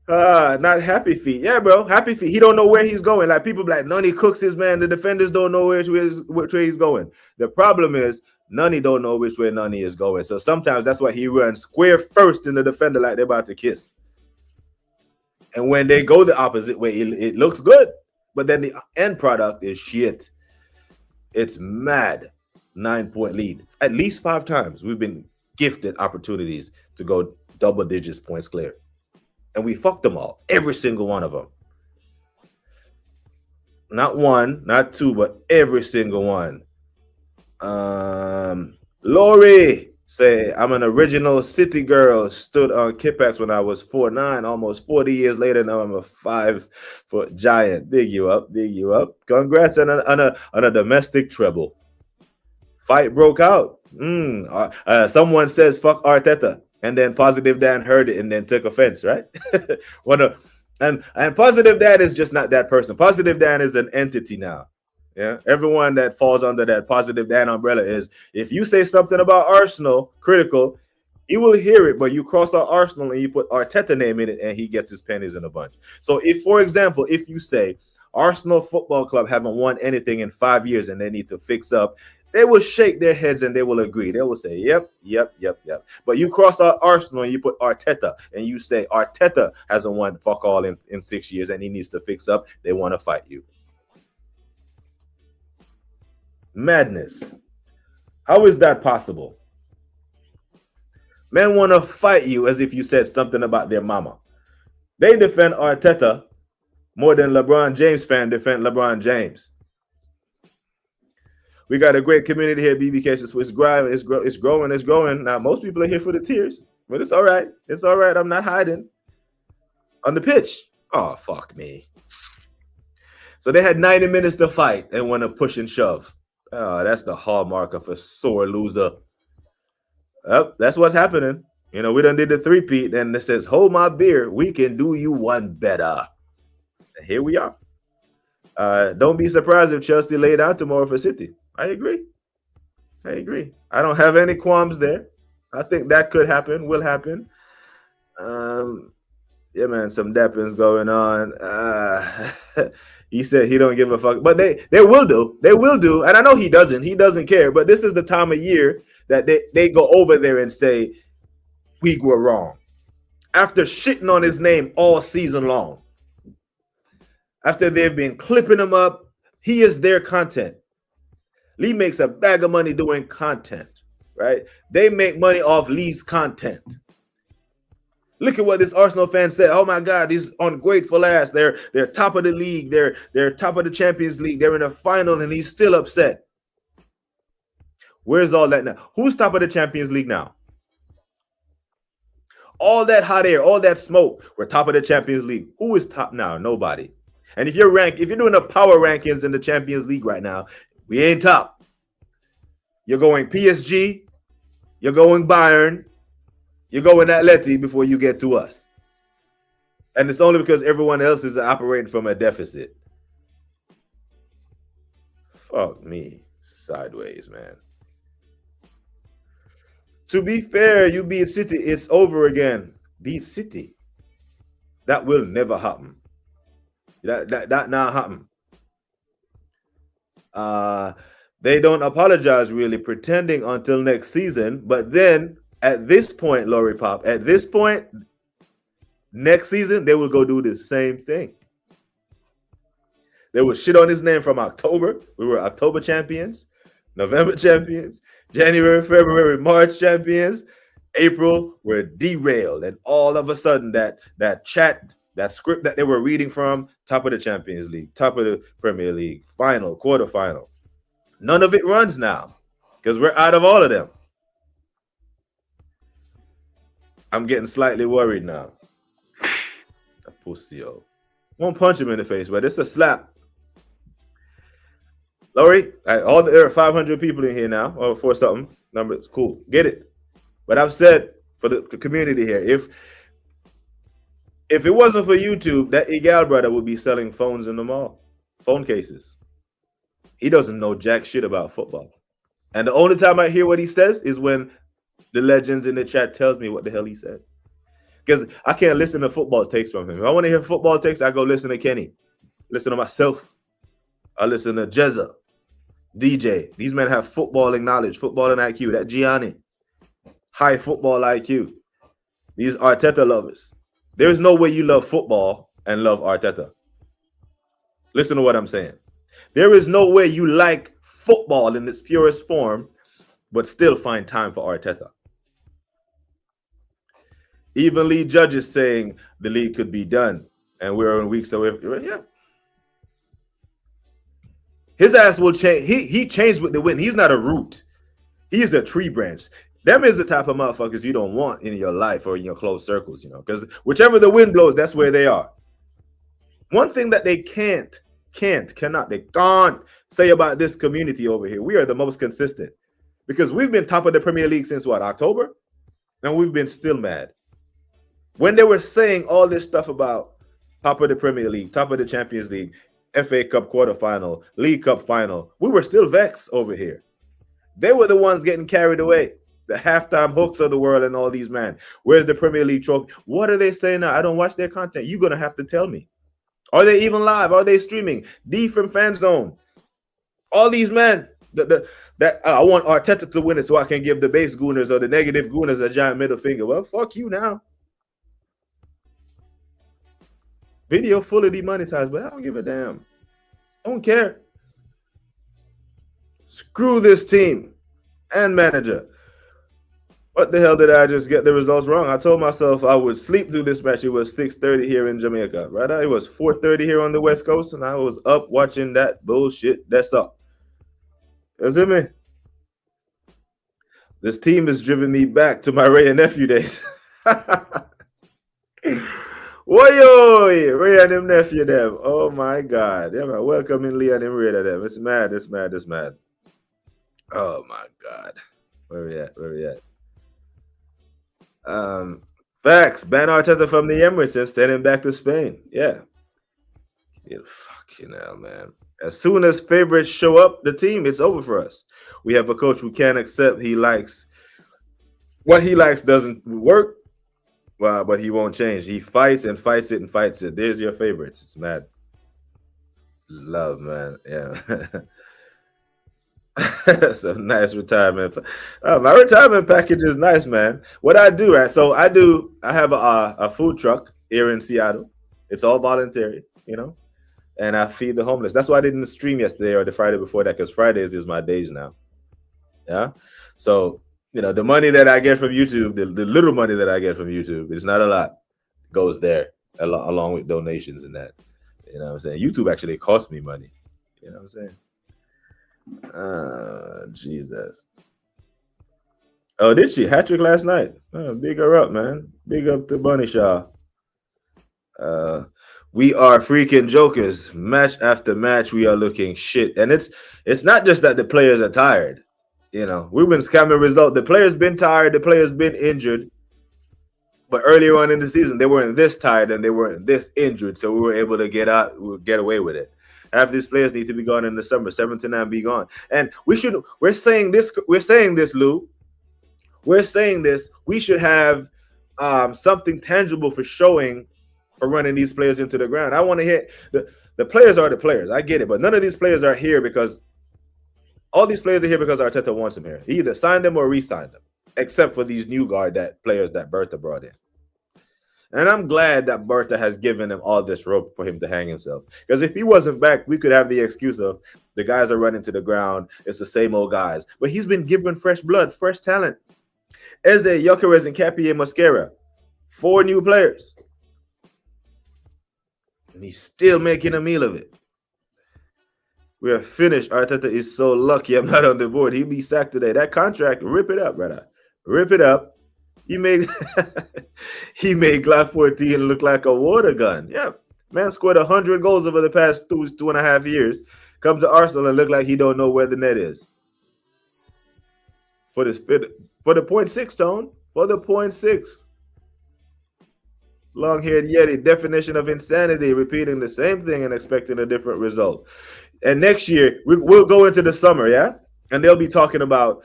Not Happy Feet. Yeah, bro. Happy Feet. He don't know where he's going. Like people be like, Nunny cooks his man. The defenders don't know which way he's going. The problem is Nunny don't know which way Nunny is going. So sometimes that's why he runs square first in the defender like they're about to kiss. And when they go the opposite way, it looks good. But then the end product is shit. It's mad. 9-point lead. At least 5 times we've been gifted opportunities to go double digits points clear. And we fucked them all. Every single one of them. Not one, not two, but every single one. Lori say, I'm an original city girl. Stood on Kipax when I was 4'9", almost 40 years later. Now I'm a 5-foot giant. Big you up, big you up. Congrats on a domestic treble. Fight broke out. Someone says, fuck Arteta. And then Positive Dan heard it and then took offense, right? And Positive Dan is just not that person. Positive Dan is an entity now. Yeah, everyone that falls under that Positive Dan umbrella is, if you say something about Arsenal critical, he will hear it, but you cross out Arsenal and you put Arteta name in it and he gets his pennies in a bunch. So if, for example, if you say Arsenal Football Club haven't won anything in 5 years and they need to fix up, they will shake their heads and they will agree. They will say, yep. But you cross out Arsenal and you put Arteta and you say Arteta hasn't won fuck all in 6 years and he needs to fix up. They want to fight you. Madness. How is that possible? Men want to fight you as if you said something about their mama. They defend Arteta more than LeBron James fans defend LeBron James. We got a great community here, BBK. It's growing. Now, most people are here for the tears, but it's all right. It's all right. I'm not hiding. On the pitch. Oh, fuck me. So they had 90 minutes to fight and want to push and shove. Oh, that's the hallmark of a sore loser. That's what's happening. You know, we done did the 3-peat, and it says, hold my beer. We can do you one better. And here we are. Don't be surprised if Chelsea lay down tomorrow for City. I agree. I don't have any qualms there. I think that could happen, will happen. Yeah, man, some dappings going on. He said he don't give a fuck, but they will do. They will do, and I know he doesn't. He doesn't care. But this is the time of year that they go over there and say we were wrong after shitting on his name all season long. After they've been clipping him up, he is their content. Lee makes a bag of money doing content, right? They make money off Lee's content. Look at what this Arsenal fan said. Oh my God, these ungrateful ass. They're top of the league. They're top of the Champions League. They're in the final, and he's still upset. Where's all that now? Who's top of the Champions League now? All that hot air, all that smoke. We're top of the Champions League. Who is top now? Nobody. And if you're doing the power rankings in the Champions League right now, we ain't top. You're going PSG. You're going Bayern. You're going Atleti before you get to us. And it's only because everyone else is operating from a deficit. Fuck me. Sideways, man. To be fair, you beat City, it's over again. Beat City. That will never happen. That not happen. They don't apologize really, pretending until next season, but then at this point, Lori Pop, at this point, next season, they will go do the same thing. They will shit on his name from October. We were October champions. November champions, January, February, March champions. April, we're derailed, and all of a sudden, that chat, that script that they were reading from, top of the Champions League, top of the Premier League, final, quarterfinal, none of it runs now because we're out of all of them. I'm getting slightly worried now. A pussy, yo. Won't punch him in the face, but it's a slap. Laurie, there are 500 people in here now, or for something. Numbers, cool. Get it. But I've said for the community here, if it wasn't for YouTube, that Egal brother would be selling phones in the mall, phone cases. He doesn't know jack shit about football. And the only time I hear what he says is when the legends in the chat tells me what the hell he said. Because I can't listen to football takes from him. If I want to hear football takes, I go listen to Kenny. Listen to myself. I listen to Jezza, DJ. These men have footballing knowledge, footballing IQ. That Gianni. High football IQ. These Arteta lovers. There's no way you love football and love Arteta. Listen to what I'm saying. There is no way you like football in its purest form, but still find time for Arteta. Even league judges saying the league could be done, and we're in weeks away. Yeah. His ass will change. He changed with the wind. He's not a root. He's a tree branch. Them is the type of motherfuckers you don't want in your life or in your close circles, you know, because whichever the wind blows, that's where they are. One thing that they can't say about this community over here, we are the most consistent because we've been top of the Premier League since what, October? And we've been still mad. When they were saying all this stuff about top of the Premier League, top of the Champions League, FA Cup quarterfinal, League Cup final, we were still vexed over here. They were the ones getting carried away. The halftime hooks of the world and all these, man. Where's the Premier League trophy? What are they saying now? I don't watch their content. You're going to have to tell me. Are they even live? Are they streaming? D from Fan Zone. All these men. I want Arteta to win it so I can give the base gooners or the negative gooners a giant middle finger. Well, fuck you now. Video fully demonetized, but I don't give a damn. I don't care. Screw this team and manager. What the hell did I just get the results wrong? I told myself I would sleep through this match. It was 6:30 here in Jamaica, right? It was 4:30 here on the West Coast, and I was up watching that bullshit. That's up. You see me? This team has driven me back to my Ray and nephew days. Woyo, Ray and them nephew them. Oh my God. Yeah, man. Welcome in Lee and them Ray to them. It's mad. Oh my God. Where we at? Facts. Ban Arteta from the Emirates and send him back to Spain. Yeah. Fucking hell, man. As soon as favorites show up the team, it's over for us. We have a coach who can't accept what he likes doesn't work. Well, but he won't change. He fights and fights it and fights it. There's your favorites. It's mad. It's love, man. Yeah. That's a nice retirement. My retirement package is nice, man. What I do, right? So I have a food truck here in Seattle. It's all voluntary, you know, and I feed the homeless. That's why I didn't stream yesterday or the Friday before that, because Fridays is my days now. Yeah. So, you know, the money that I get from YouTube, the little money that I get from YouTube, it's not a lot, goes there along with donations and that. You know what I'm saying? YouTube actually cost me money. You know what I'm saying? Jesus. Oh, did she? Hat-trick last night. Big her up, man. Big up to Bunny Shaw. We are freaking jokers. Match after match, we are looking shit. And it's not just that the players are tired. You know, we've been scamming results. The players been tired. The players been injured. But earlier on in the season, they weren't this tired and they weren't this injured. So we were able to get away with it. Half these players need to be gone in the summer. 7 to 9 be gone. And we're saying this, Lou. We're saying this. We should have something tangible for running these players into the ground. I want to hear the players are the players. I get it, but none of these players are here because all these players are here because Arteta wants them here. He either signed them or re-signed them, except for these new guard players that Bertha brought in. And I'm glad that Berta has given him all this rope for him to hang himself. Because if he wasn't back, we could have the excuse of the guys are running to the ground. It's the same old guys. But he's been given fresh blood, fresh talent. Eze, Gyökeres, and Capier Mosquera. 4 new players. And he's still making a meal of it. We are finished. Arteta is so lucky I'm not on the board. He'll be sacked today. That contract, rip it up, brother. Rip it up. He made he made Glass 14 look like a water gun. Yeah, man scored 100 goals over the past 2.5 years. Comes to Arsenal and look like he don't know where the net is. For the 0.6 tone, for the 0.6. Long-haired Yeti, definition of insanity, repeating the same thing and expecting a different result. And next year we'll go into the summer, yeah, and they'll be talking about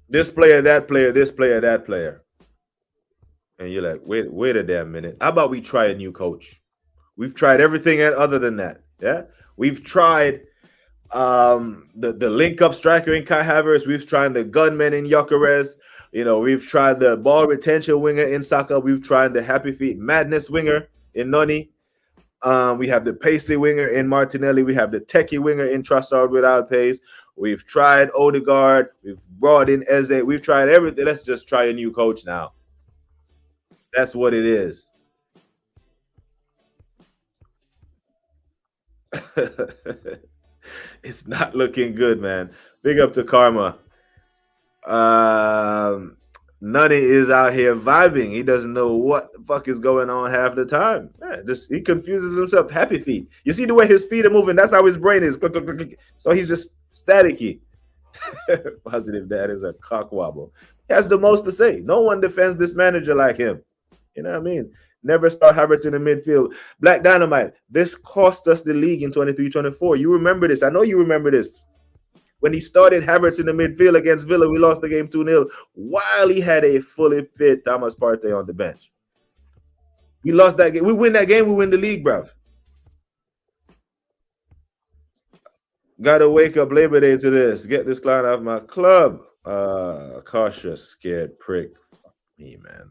this player, that player, this player, that player. And you're like, wait a damn minute. How about we try a new coach? We've tried everything other than that. Yeah. We've tried the link-up striker in Kai Havertz. We've tried the gunman in Gyökeres. You know, we've tried the ball retention winger in Saka. We've tried the happy feet madness winger in Noni. We have the pacey winger in Martinelli. We have the techie winger in Trossard without pace. We've tried Odegaard. We've brought in Eze. We've tried everything. Let's just try a new coach now. That's what it is. It's not looking good, man. Big up to Karma. Nutty is out here vibing. He doesn't know what the fuck is going on half the time. He confuses himself. Happy feet. You see the way his feet are moving? That's how his brain is. So he's just staticky. Positive that is a cock wobble. He has the most to say. No one defends this manager like him. You know what I mean? Never start Havertz in the midfield. Black Dynamite. This cost us the league in 23-24. You remember this. I know you remember this. When he started Havertz in the midfield against Villa, we lost the game 2-0 while he had a fully fit Thomas Partey on the bench. We lost that game. We win that game, we win the league, bruv. Gotta wake up Labor Day to this. Get this client off my club. Cautious, scared prick. Fuck me, man.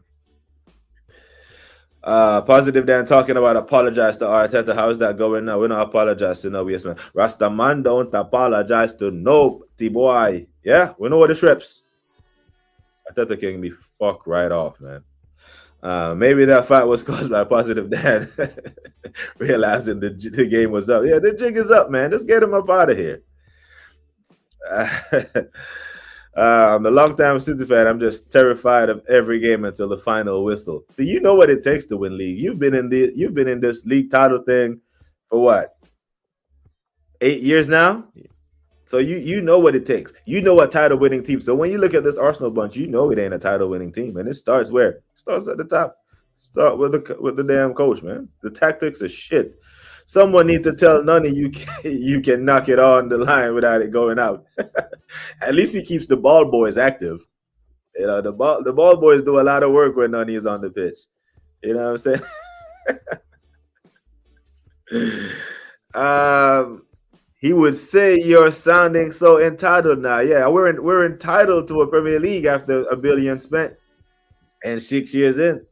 Positive Dan talking about apologize to Arteta. How is that going now? We don't apologize to no yes, man. Rastaman don't apologize to no boy. Yeah, we know what the shrips. Arteta can be fucked right off, man. Maybe that fight was caused by Positive Dan realizing the game was up. Yeah, the jig is up, man. Let's get him up out of here. I'm a long-time City fan. I'm just terrified of every game until the final whistle. See, you know what it takes to win league. You've been in this league title thing for what? 8 years now? So you know what it takes. You know a title-winning team. So when you look at this Arsenal bunch, you know it ain't a title-winning team. And it starts where? It starts at the top. Start with the damn coach, man. The tactics are shit. Someone needs to tell Nunny you can knock it on the line without it going out. At least he keeps the ball boys active. You know, the ball boys do a lot of work when Nunny is on the pitch. You know what I'm saying? He would say you're sounding so entitled now. Yeah, we're entitled to a Premier League after $1 billion spent and 6 years in.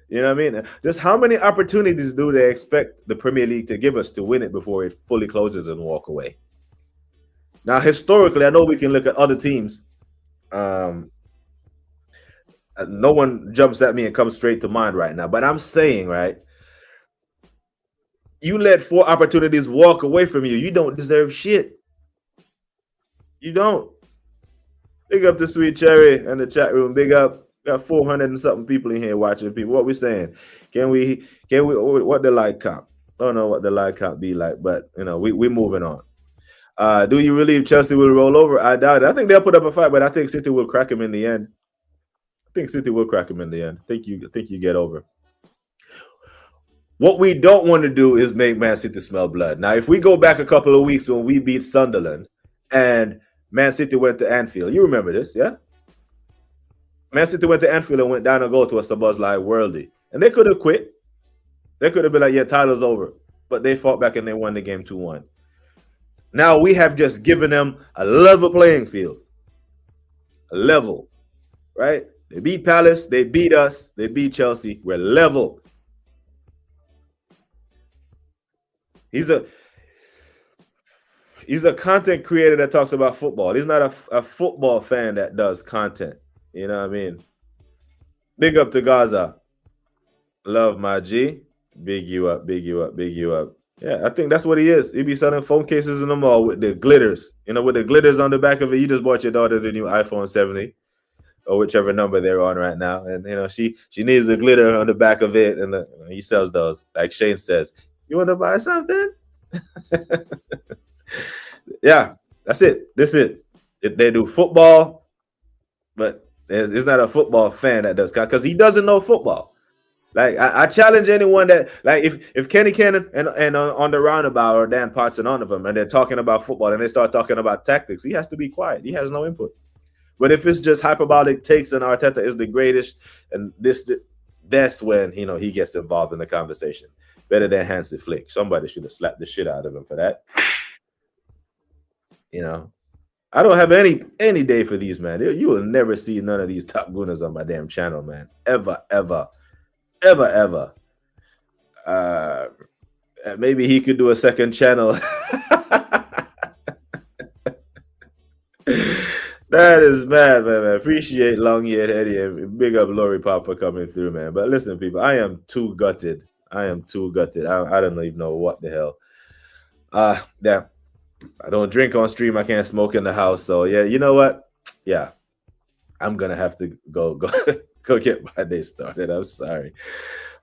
You know what I mean? Just how many opportunities do they expect the Premier League to give us to win it before it fully closes and walk away? Now, historically, I know we can look at other teams. No one jumps at me and comes straight to mind right now. But I'm saying, right, you let 4 opportunities walk away from you. You don't deserve shit. You don't. Big up to Sweet Cherry and the chat room. Big up. Got 400 and something people in here watching. People, what we saying? Can we? What the like count? I don't know what the like count be like, but you know, we're moving on. Do you believe Chelsea will roll over? I doubt it. I think they'll put up a fight, but I think City will crack him in the end. I think you get over. What we don't want to do is make Man City smell blood. Now, if we go back a couple of weeks when we beat Sunderland and Man City went to Anfield, you remember this, yeah? Man City went to Anfield and went down and go to a Sabuzz-like worldie. And they could have quit. They could have been like, yeah, title's over. But they fought back and they won the game 2-1. Now we have just given them a level playing field. A level, right? They beat Palace. They beat us. They beat Chelsea. We're level. He's a content creator that talks about football. He's not a football fan that does content. You know what I mean? Big up to Gaza. Love my G. Big you up, big you up, big you up. Yeah, I think that's what he is. He be selling phone cases in the mall with the glitters. You know, with the glitters on the back of it. You just bought your daughter the new iPhone 70 or whichever number they're on right now. And, you know, she needs a glitter on the back of it. And he sells those. Like Shane says, you want to buy something? Yeah, that's it. This is it. They do football, but it's not a football fan that does, because he doesn't know football. Like I challenge anyone that, like, if Kenny Cannon and on the roundabout or Dan Potts and on of them, and they're talking about football and they start talking about tactics, he has to be quiet. He has no input. But if it's just hyperbolic takes and Arteta is the greatest, and that's when, you know, he gets involved in the conversation. Better than Hansi Flick. Somebody should have slapped the shit out of him for that. You know, I don't have any day for these, man. You will never see none of these top gunners on my damn channel, man. Ever. Maybe he could do a second channel. That is mad, man. Appreciate Long-Eared Eddie and big up Lori Pop for coming through, man. But listen, people, I am too gutted. I don't even know what the hell. Yeah. I don't drink on stream. I can't smoke in the house. So yeah, you know what? Yeah, I'm gonna have to go get my day started. I'm sorry,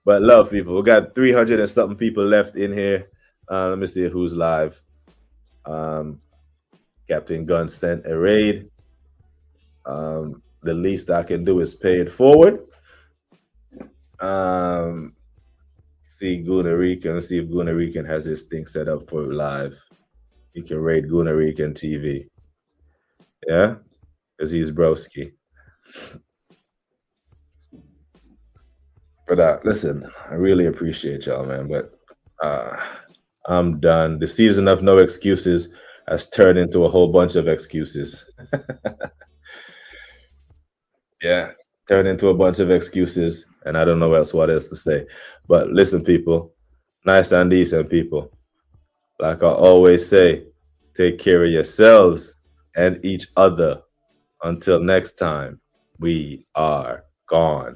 but love, people. We got 300 and something people left in here. Let me see who's live. Captain Gunn sent a raid. The least I can do is pay it forward. See Gunarican. See if Gunarican has his thing set up for live. You can raid Gunarican TV. Yeah? Because he's broski. But listen, I really appreciate y'all, man. But I'm done. The season of no excuses has turned into a whole bunch of excuses. Yeah, turned into a bunch of excuses. And I don't know what else to say. But listen, people, nice and decent people. Like I always say, take care of yourselves and each other. Until next time, we are gone.